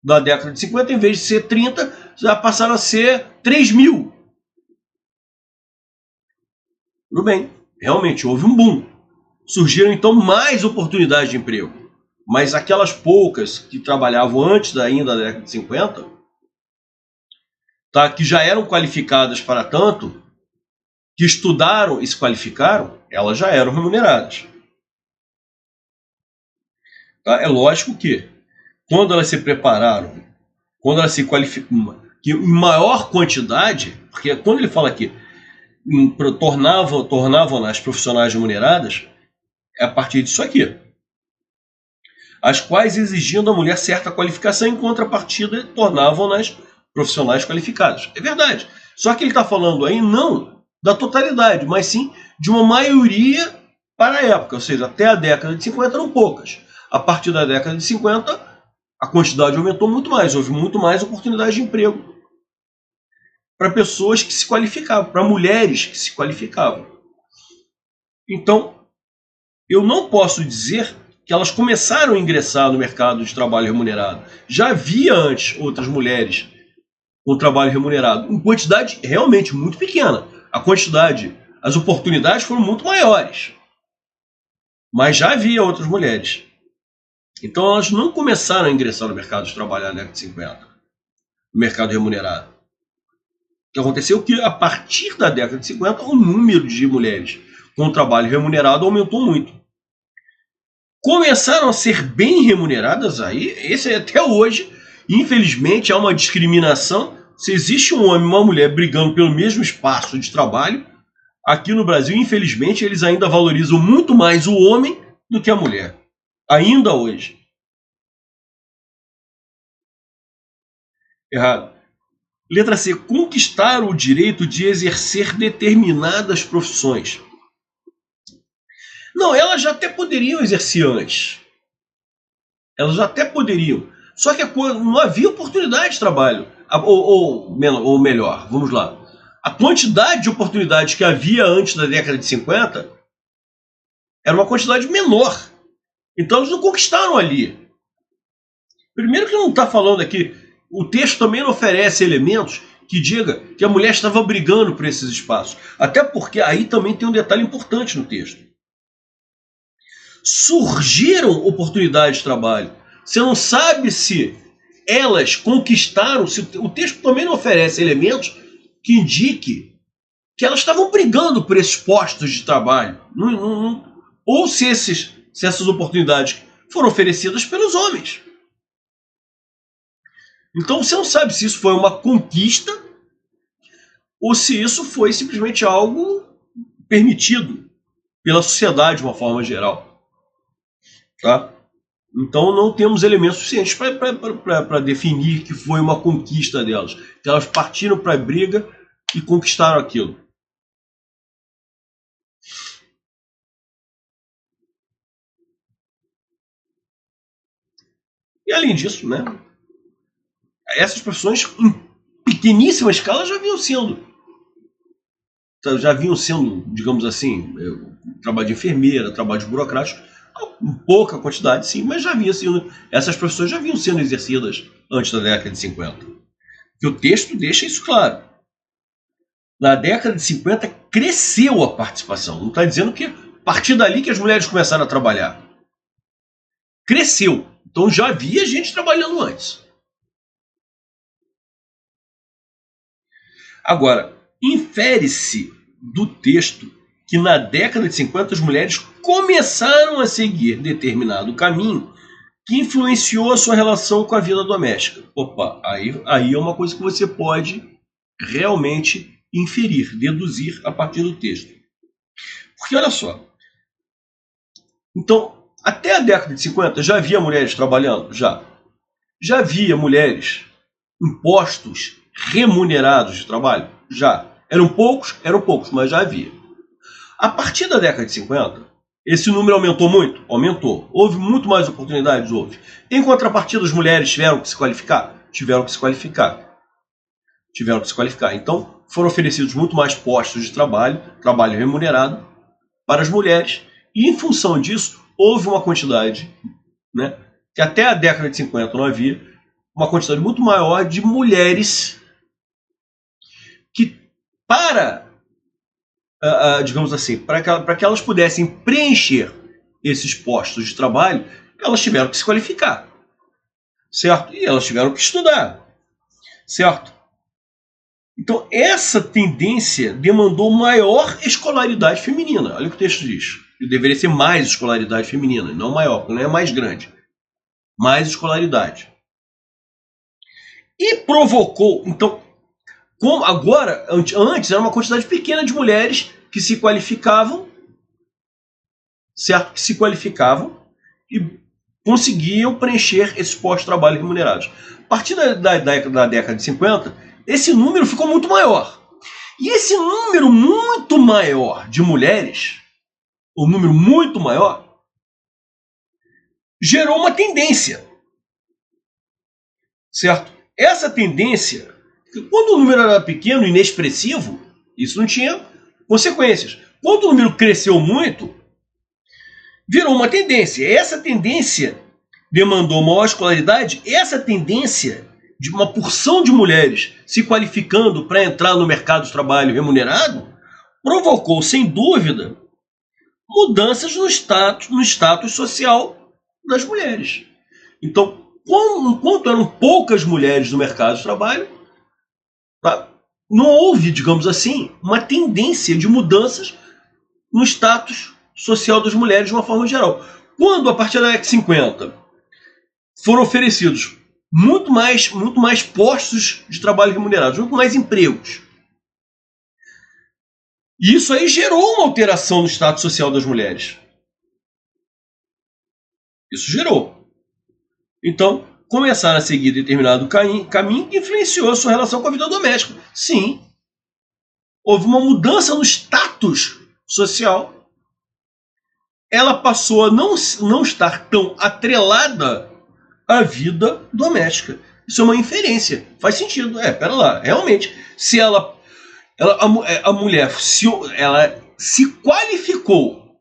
da década de 50, em vez de ser 30, já passaram a ser 3.000. Tudo bem, realmente houve um boom. Surgiram então mais oportunidades de emprego. Mas aquelas poucas que trabalhavam antes ainda da década de 50, tá, que já eram qualificadas para tanto, que estudaram e se qualificaram, elas já eram remuneradas. Tá? É lógico que, quando elas se prepararam, quando elas se qualificam, que em maior quantidade, porque quando ele fala aqui, tornavam-nas profissionais remuneradas, é a partir disso aqui. As quais exigiam da mulher certa qualificação, em contrapartida, tornavam-nas profissionais qualificadas. É verdade. Só que ele está falando aí não da totalidade, mas sim de uma maioria para a época. Ou seja, até a década de 50 eram poucas. A partir da década de 50, a quantidade aumentou muito mais. Houve muito mais oportunidades de emprego para pessoas que se qualificavam, para mulheres que se qualificavam. Então, eu não posso dizer que elas começaram a ingressar no mercado de trabalho remunerado. Já havia antes outras mulheres com trabalho remunerado, em quantidade realmente muito pequena. A quantidade, as oportunidades foram muito maiores. Mas já havia outras mulheres. Então elas não começaram a ingressar no mercado de trabalho na década de 50, no mercado remunerado. O que aconteceu é que a partir da década de 50 o número de mulheres com trabalho remunerado aumentou muito. Começaram a ser bem remuneradas aí, esse até hoje, infelizmente, há uma discriminação. Se existe um homem e uma mulher brigando pelo mesmo espaço de trabalho, aqui no Brasil, infelizmente, eles ainda valorizam muito mais o homem do que a mulher. Ainda hoje. Errado. Letra C. Conquistar o direito de exercer determinadas profissões. Não, elas já até poderiam exercer antes. Elas já até poderiam. Só que não havia oportunidade de trabalho. Ou melhor, vamos lá. A quantidade de oportunidades que havia antes da década de 50 era uma quantidade menor. Então eles não conquistaram ali. Primeiro que não está falando aqui, o texto também não oferece elementos que diga que a mulher estava brigando por esses espaços. Até porque aí também tem um detalhe importante no texto. Surgiram oportunidades de trabalho. Você não sabe se elas conquistaram, se o texto também não oferece elementos que indique que elas estavam brigando por esses postos de trabalho. Ou se essas oportunidades foram oferecidas pelos homens. Então você não sabe se isso foi uma conquista ou se isso foi simplesmente algo permitido pela sociedade de uma forma geral. Tá? Então não temos elementos suficientes para definir que foi uma conquista delas. Que elas partiram para a briga e conquistaram aquilo. E além disso, né, essas profissões em pequeníssima escala já vinham sendo, digamos assim, trabalho de enfermeira, trabalho de burocrático, em pouca quantidade sim, mas essas profissões já vinham sendo exercidas antes da década de 50. Que o texto deixa isso claro. Na década de 50 cresceu a participação. Não está dizendo que a partir dali que as mulheres começaram a trabalhar. Cresceu. Então já havia gente trabalhando antes. Agora, infere-se do texto que na década de 50 as mulheres começaram a seguir determinado caminho que influenciou a sua relação com a vida doméstica. Opa, aí é uma coisa que você pode realmente inferir, deduzir a partir do texto. Porque olha só, então, até a década de 50 já havia mulheres trabalhando? Já. Já havia mulheres em postos remunerados de trabalho? Já. Eram poucos, mas já havia. A partir da década de 50, esse número aumentou muito? Aumentou. Houve muito mais oportunidades? Houve. Em contrapartida, as mulheres tiveram que se qualificar? Tiveram que se qualificar. Então, foram oferecidos muito mais postos de trabalho remunerado, para as mulheres. E, em função disso, houve uma quantidade, né, que até a década de 50 não havia, uma quantidade muito maior de mulheres que, digamos assim, para que elas pudessem preencher esses postos de trabalho, elas tiveram que se qualificar, certo? E elas tiveram que estudar, certo? Então, essa tendência demandou maior escolaridade feminina. Olha o que o texto diz. E deveria ser mais escolaridade feminina, não maior, porque não é mais grande. Mais escolaridade. E provocou, então, como agora, antes era uma quantidade pequena de mulheres que se qualificavam, certo? Que se qualificavam e conseguiam preencher esses postos de trabalho remunerados. A partir da década de 50, esse número ficou muito maior. E esse número muito maior de mulheres, o número muito maior, gerou uma tendência, certo? Essa tendência, quando o número era pequeno, inexpressivo, isso não tinha consequências. Quando o número cresceu muito, virou uma tendência. Essa tendência demandou maior escolaridade. Essa tendência de uma porção de mulheres se qualificando para entrar no mercado de trabalho remunerado provocou, sem dúvida, mudanças no status social das mulheres. Então, enquanto eram poucas mulheres no mercado de trabalho, não houve, digamos assim, uma tendência de mudanças no status social das mulheres de uma forma geral. Quando, a partir da década de 50, foram oferecidos muito mais postos de trabalho remunerados, muito mais empregos. E isso aí gerou uma alteração no status social das mulheres. Isso gerou. Então, começaram a seguir determinado caminho que influenciou a sua relação com a vida doméstica. Sim. Houve uma mudança no status social. Ela passou a não estar tão atrelada à vida doméstica. Isso é uma inferência. Faz sentido. Pera lá. Realmente, se a mulher ela se qualificou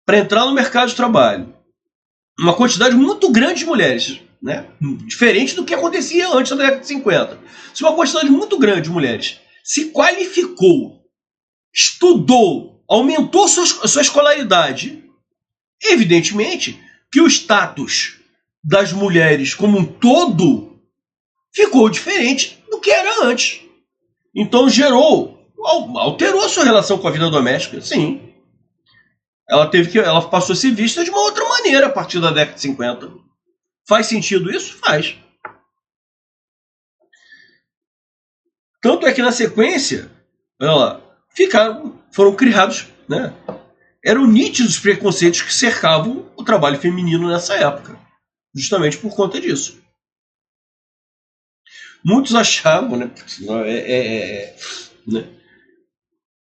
para entrar no mercado de trabalho, uma quantidade muito grande de mulheres, né? Diferente do que acontecia antes da década de 50. Se uma quantidade muito grande de mulheres se qualificou, estudou, aumentou sua escolaridade, evidentemente que o status das mulheres como um todo ficou diferente do que era antes. Então gerou alterou a sua relação com a vida doméstica, sim. Ela passou a ser vista de uma outra maneira a partir da década de 50. Faz sentido isso? Faz. Tanto é que na sequência, olha lá, foram criados, né? Eram nítidos os preconceitos que cercavam o trabalho feminino nessa época, justamente por conta disso. Muitos achavam, né? Né?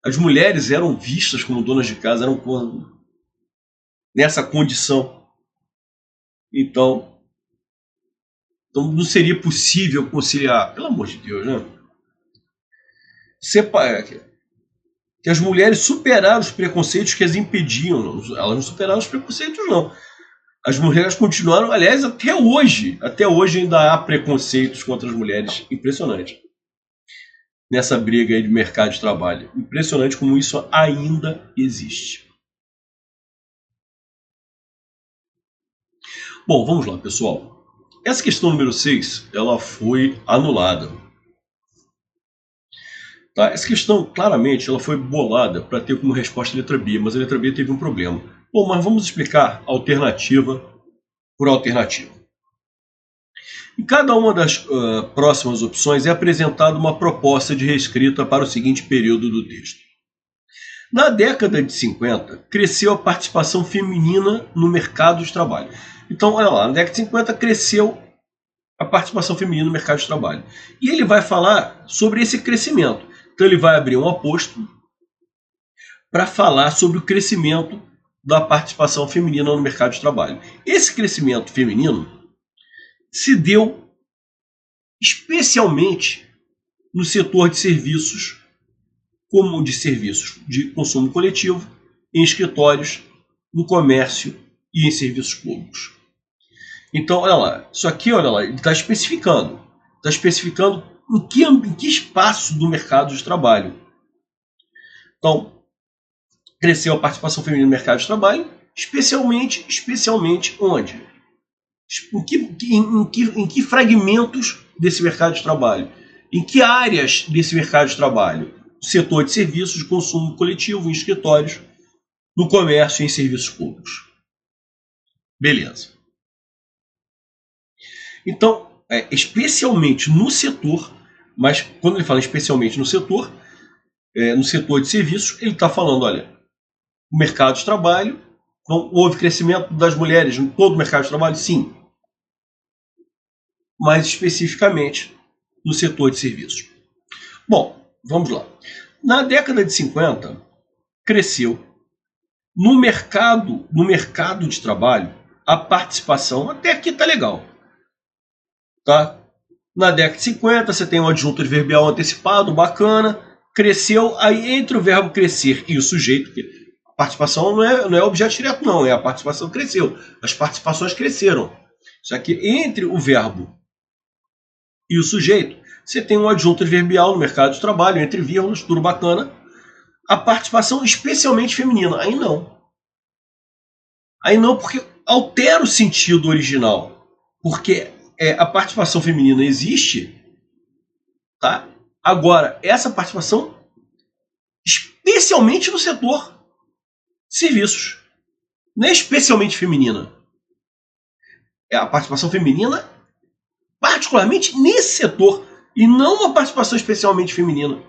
As mulheres eram vistas como donas de casa, eram nessa condição. Então não seria possível conciliar, pelo amor de Deus, né? Que as mulheres superaram os preconceitos que as impediam. Elas não superaram os preconceitos, não. As mulheres continuaram, aliás, até hoje ainda há preconceitos contra as mulheres. Impressionante. Nessa briga aí de mercado de trabalho. Impressionante como isso ainda existe. Bom, vamos lá, pessoal. Essa questão número 6, ela foi anulada. Tá? Essa questão, claramente, ela foi bolada para ter como resposta a letra B, mas a letra B teve um problema. Bom, mas vamos explicar alternativa por alternativa. Em cada uma das próximas opções é apresentada uma proposta de reescrita para o seguinte período do texto. Na década de 50, cresceu a participação feminina no mercado de trabalho. Então, olha lá, na década de 50 cresceu a participação feminina no mercado de trabalho. E ele vai falar sobre esse crescimento. Então ele vai abrir um aposto para falar sobre o crescimento da participação feminina no mercado de trabalho. Esse crescimento feminino se deu especialmente no setor de serviços, como de serviços de consumo coletivo, em escritórios, no comércio e em serviços públicos. Então, olha lá, isso aqui, olha lá, ele está especificando em que espaço do mercado de trabalho. Então, cresceu a participação feminina no mercado de trabalho, especialmente onde? Em que fragmentos desse mercado de trabalho? Em que áreas desse mercado de trabalho? No setor de serviços de consumo coletivo, em escritórios, no comércio e em serviços públicos. Beleza. Então, especialmente no setor, mas quando ele fala especialmente no setor de serviços, ele está falando, olha, o mercado de trabalho, então, houve crescimento das mulheres em todo o mercado de trabalho? Sim. Mais especificamente no setor de serviços. Bom, vamos lá. Na década de 50, cresceu no mercado de trabalho a participação, até aqui tá legal. Tá? Na década de 50, você tem um adjunto adverbial antecipado, bacana, cresceu, aí entre o verbo crescer e o sujeito, que a participação não é objeto direto, não, a participação cresceu, as participações cresceram. Só que entre o verbo e o sujeito, você tem um adjunto adverbial no mercado de trabalho, entre vírgulas, tudo bacana, a participação especialmente feminina. Aí não, porque altera o sentido original, porque a participação feminina existe, tá? Agora, essa participação especialmente no setor serviços, não é especialmente feminina. É a participação feminina particularmente nesse setor e não uma participação especialmente feminina.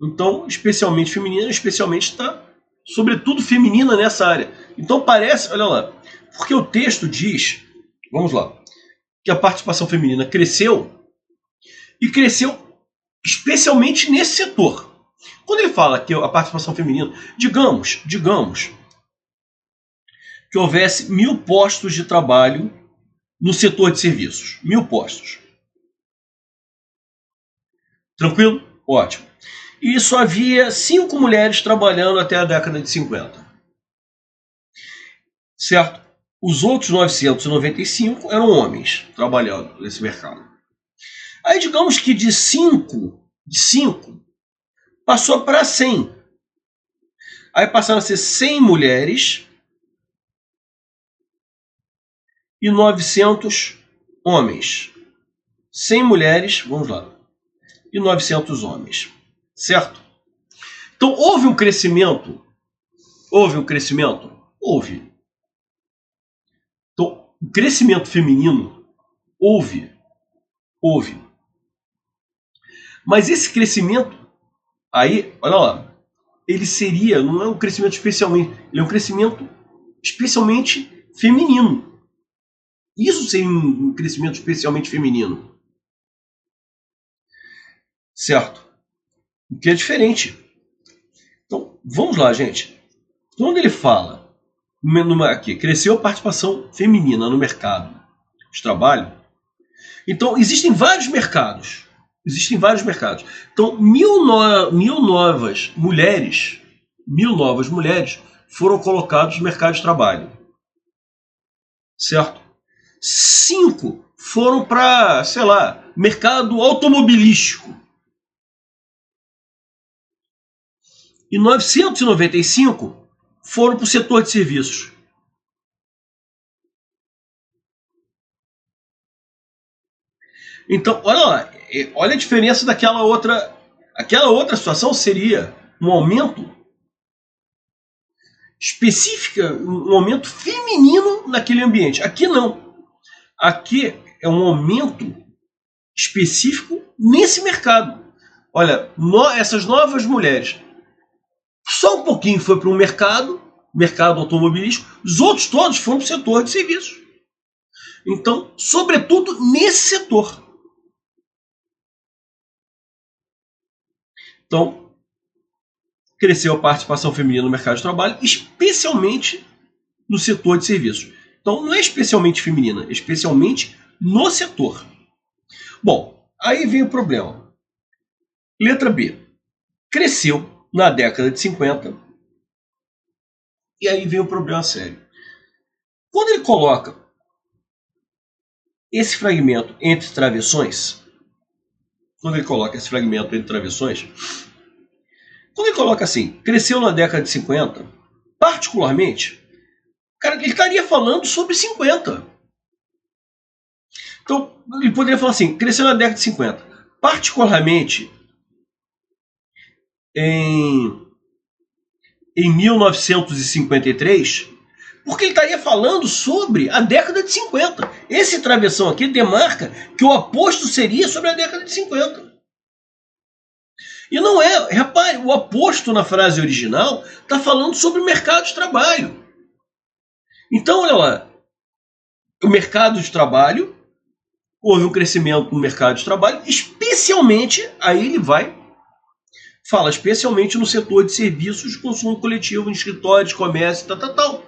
Então, especialmente feminina, especialmente está, sobretudo, feminina nessa área. Então parece, olha lá, porque o texto diz, vamos lá, que a participação feminina cresceu e cresceu especialmente nesse setor. Quando ele fala que a participação feminina, digamos que houvesse 1000 postos de trabalho no setor de serviços. 1000 postos. Tranquilo? Ótimo. E só havia 5 mulheres trabalhando até a década de 50. Certo? Os outros 995 eram homens trabalhando nesse mercado. Aí digamos que de 5 passou para 100. Aí passaram a ser 100 mulheres e 900 homens. 100 mulheres, vamos lá. e 900 homens, certo? Então, houve um crescimento? Houve um crescimento? Houve. Então, o crescimento feminino, houve. Houve. Mas esse crescimento, aí, olha lá, ele seria, não é um crescimento especialmente, ele é um crescimento especialmente feminino. Isso seria um crescimento especialmente feminino. Certo? O que é diferente. Então, vamos lá, gente. Quando ele fala, aqui, cresceu a participação feminina no mercado de trabalho, então existem vários mercados. Existem vários mercados. Então, mil novas mulheres foram colocadas no mercado de trabalho. Certo? 5 foram para, sei lá, mercado automobilístico. E 995 foram para o setor de serviços. Então, olha lá, olha a diferença daquela outra. Aquela outra situação seria um aumento específico, um aumento feminino naquele ambiente. Aqui não. Aqui é um aumento específico nesse mercado. Olha, essas novas mulheres, só um pouquinho foi para um mercado automobilístico, os outros todos foram para o setor de serviços. Então, sobretudo nesse setor. Então, cresceu a participação feminina no mercado de trabalho, especialmente no setor de serviços. Então, não é especialmente feminina, é especialmente no setor. Bom, aí vem o problema. Letra B. Cresceu na década de 50. E aí vem o problema sério. Quando ele coloca esse fragmento entre travessões, quando ele coloca assim, cresceu na década de 50, particularmente, cara, ele estaria falando sobre 50. Então, ele poderia falar assim, cresceu na década de 50, particularmente em 1953, porque ele estaria falando sobre a década de 50. Esse travessão aqui demarca que o aposto seria sobre a década de 50. E não é, repare, o aposto na frase original está falando sobre o mercado de trabalho. Então, olha lá, o mercado de trabalho, houve um crescimento no mercado de trabalho, especialmente, aí ele fala especialmente no setor de serviços de consumo coletivo, em escritórios, comércio, tal.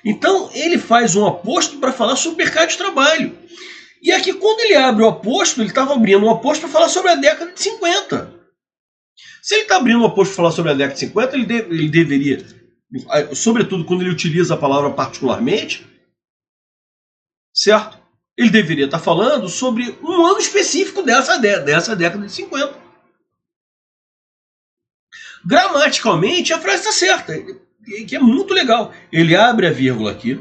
Então, ele faz um aposto para falar sobre o mercado de trabalho. E aqui, quando ele abre o aposto, ele estava abrindo um aposto para falar sobre a década de 50. Se ele está abrindo um aposto para falar sobre a década de 50, ele deveria, sobretudo quando ele utiliza a palavra particularmente, certo? Ele deveria estar falando sobre um ano específico dessa década de 50. Gramaticalmente, a frase está certa, que é muito legal. Ele abre a vírgula aqui,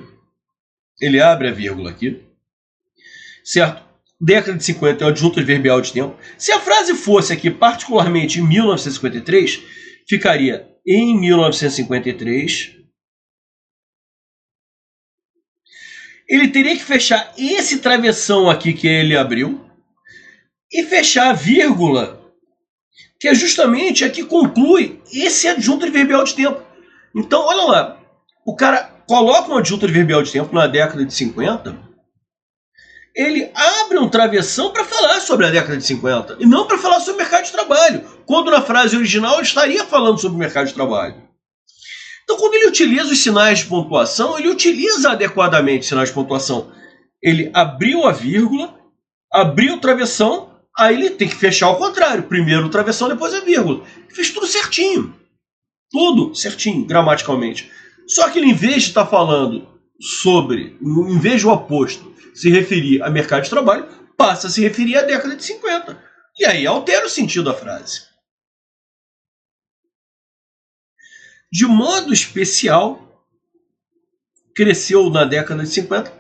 certo? Década de 50 é o adjunto adverbial de tempo. Se a frase fosse aqui, particularmente em 1953, ficaria em 1953. Ele teria que fechar esse travessão aqui que ele abriu e fechar a vírgula, que é justamente a que conclui esse adjunto adverbial de tempo. Então, olha lá, o cara coloca um adjunto adverbial de tempo na década de 50, ele abre um travessão para falar sobre a década de 50 e não para falar sobre o mercado de trabalho, quando na frase original ele estaria falando sobre o mercado de trabalho. Então, quando ele utiliza os sinais de pontuação, ele utiliza adequadamente os sinais de pontuação. Ele abriu a vírgula, abriu o travessão, aí ele tem que fechar ao contrário. Primeiro o travessão, depois a vírgula. Ele fez tudo certinho. Tudo certinho, gramaticalmente. Só que ele, em vez de estar falando sobre, em vez do oposto, se referir a mercado de trabalho, passa a se referir à década de 50. E aí altera o sentido da frase. De modo especial, cresceu na década de 50.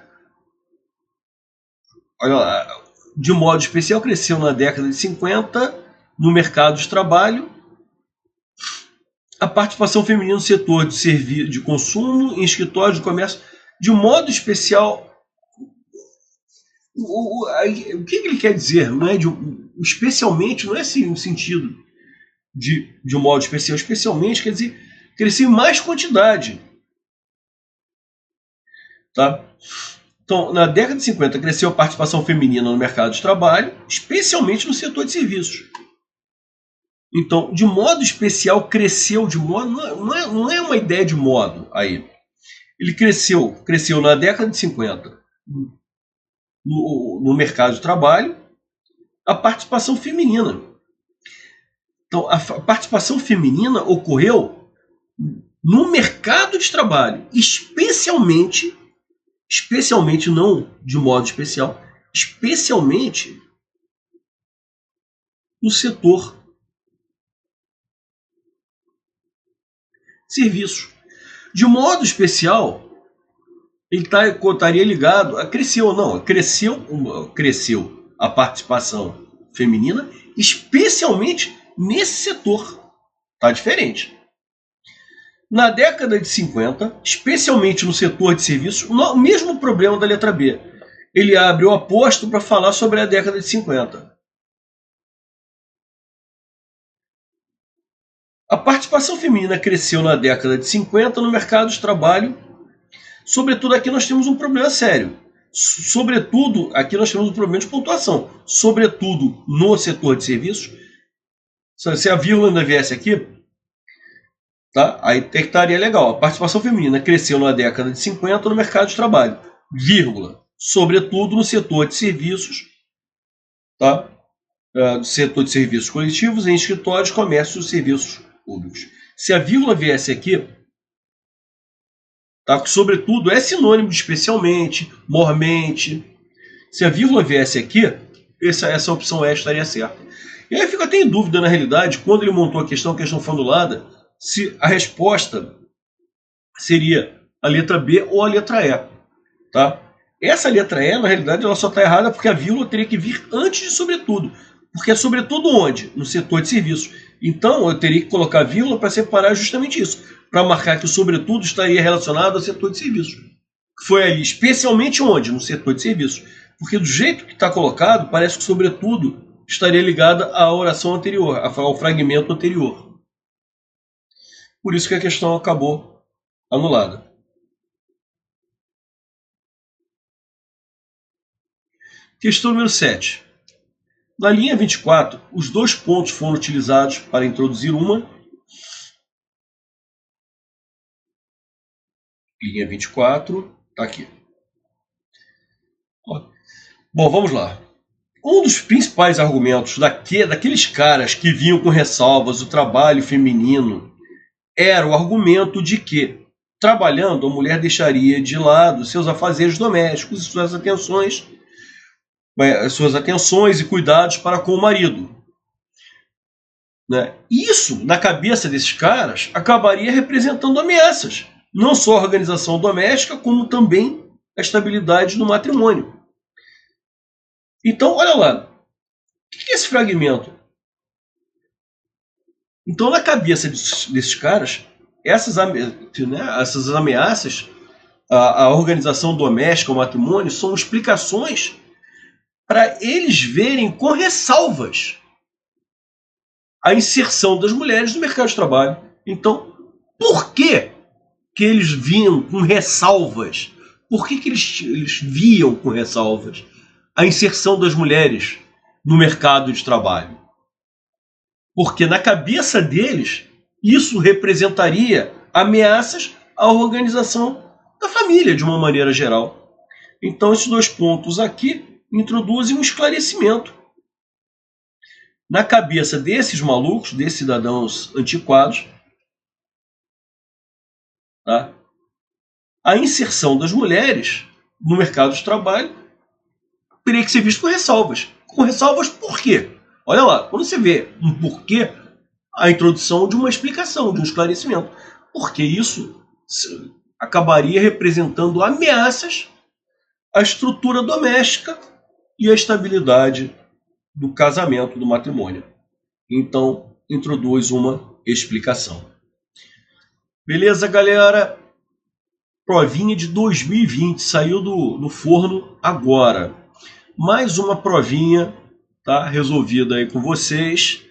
Olha lá, de modo especial, cresceu na década de 50 no mercado de trabalho, a participação feminina no setor de serviço de consumo, em escritórios de comércio, de um modo especial. O que ele quer dizer? Não é especialmente, não é assim no sentido de um modo especial. Especialmente quer dizer crescer em mais quantidade. Tá? Então, na década de 50, cresceu a participação feminina no mercado de trabalho, especialmente no setor de serviços. Então, de modo especial, cresceu de modo. Não é uma ideia de modo aí. Ele cresceu na década de 50 no mercado de trabalho a participação feminina. Então, a participação feminina ocorreu no mercado de trabalho, especialmente não de modo especial, especialmente no setor serviços. De modo especial, ele estaria ligado a cresceu a participação feminina, especialmente nesse setor. Está diferente. Na década de 50, especialmente no setor de serviços, o mesmo problema da letra B. Ele abre o aposto para falar sobre a década de 50. A participação feminina cresceu na década de 50 no mercado de trabalho. Sobretudo aqui nós temos um problema sério. Sobretudo aqui nós temos um problema de pontuação. Sobretudo no setor de serviços. Se a vírgula ainda viesse aqui, tá? Aí estaria legal. A participação feminina cresceu na década de 50 no mercado de trabalho. Vírgula. Sobretudo no setor de serviços, tá? Do setor de serviços coletivos, em escritórios, comércios e serviços públicos. Se a vírgula viesse aqui, tá? Sobretudo é sinônimo de especialmente, mormente. Se a vírgula viesse aqui, essa opção E estaria certa. E aí eu fico até em dúvida, na realidade, quando ele montou a questão foi anulada, se a resposta seria a letra B ou a letra E. Tá? Essa letra E, na realidade, ela só está errada porque a vírgula teria que vir antes de sobretudo. Porque é sobretudo onde? No setor de serviços. Então, eu teria que colocar a vírgula para separar justamente isso. Para marcar que o sobretudo estaria relacionado ao setor de serviços. Foi ali, especialmente onde? No setor de serviços. Porque do jeito que está colocado, parece que sobretudo estaria ligada à oração anterior, ao fragmento anterior. Por isso que a questão acabou anulada. Questão número 7. Na linha 24, os dois pontos foram utilizados para introduzir uma. Linha 24, está aqui. Bom, vamos lá. Um dos principais argumentos daqueles caras que vinham com ressalvas o trabalho feminino era o argumento de que, trabalhando, a mulher deixaria de lado seus afazeres domésticos e suas atenções e cuidados para com o marido. Né? Isso, na cabeça desses caras, acabaria representando ameaças, não só à organização doméstica, como também à estabilidade do matrimônio. Então, olha lá, o que é esse fragmento? Então, na cabeça desses caras, essas ameaças à organização doméstica, ao matrimônio, são explicações para eles verem com ressalvas a inserção das mulheres no mercado de trabalho. Então, por que eles vinham com ressalvas? Por que eles viam com ressalvas a inserção das mulheres no mercado de trabalho? Porque na cabeça deles, isso representaria ameaças à organização da família, de uma maneira geral. Então, esses dois pontos aqui introduzem um esclarecimento. Na cabeça desses malucos, desses cidadãos antiquados, tá? A inserção das mulheres no mercado de trabalho teria que ser visto com ressalvas. Com ressalvas por quê? Olha lá, quando você vê um porquê, a introdução de uma explicação, de um esclarecimento. Porque isso acabaria representando ameaças à estrutura doméstica e à estabilidade do casamento, do matrimônio. então introduz uma explicação. Beleza, galera? Provinha de 2020, saiu do forno agora. Mais uma provinha, tá? Resolvida aí com vocês.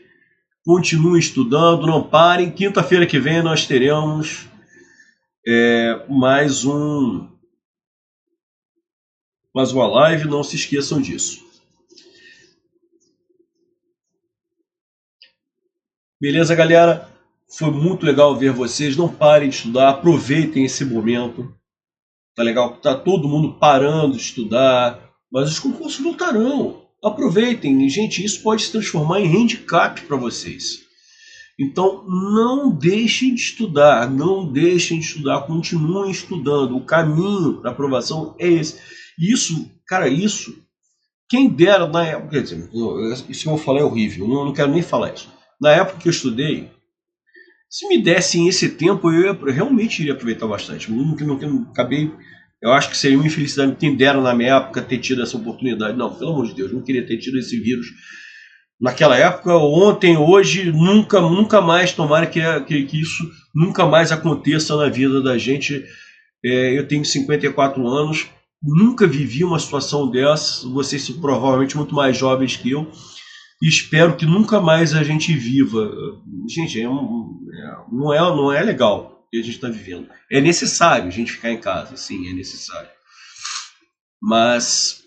Continuem estudando, não parem. Quinta-feira que vem nós teremos mais uma live, não se esqueçam disso. Beleza, galera? Foi muito legal ver vocês. Não parem de estudar, aproveitem esse momento. Tá legal? Tá todo mundo parando de estudar, mas os concursos voltarão. Aproveitem, gente, isso pode se transformar em handicap para vocês. Então, não deixem de estudar, continuem estudando. O caminho para aprovação é esse. Isso, cara, quem dera na época, quer dizer, isso que eu vou falar é horrível, não quero nem falar isso. Na época que eu estudei, se me dessem esse tempo, eu realmente iria aproveitar bastante. Acabei, eu acho que seria uma infelicidade quem dera na minha época ter tido essa oportunidade. Não, pelo amor de Deus, não queria ter tido esse vírus naquela época, ontem, hoje, nunca mais. Tomara que isso nunca mais aconteça na vida da gente. Eu tenho 54 anos, nunca vivi uma situação dessa. Vocês são provavelmente muito mais jovens que eu. E espero que nunca mais a gente viva. Gente, não é legal o que a gente está vivendo. É necessário a gente ficar em casa, sim, é necessário. Mas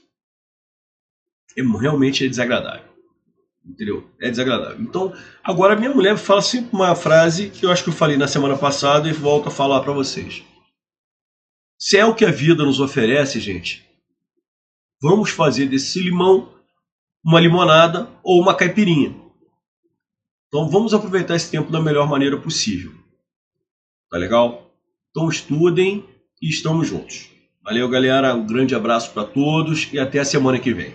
realmente é desagradável. Entendeu? É desagradável. Então, agora minha mulher fala sempre uma frase que eu acho que eu falei na semana passada e volto a falar para vocês. Se é o que a vida nos oferece, gente, vamos fazer desse limão uma limonada ou uma caipirinha. Então vamos aproveitar esse tempo da melhor maneira possível. Tá legal? Então estudem e estamos juntos. Valeu, galera. Um grande abraço para todos e até a semana que vem.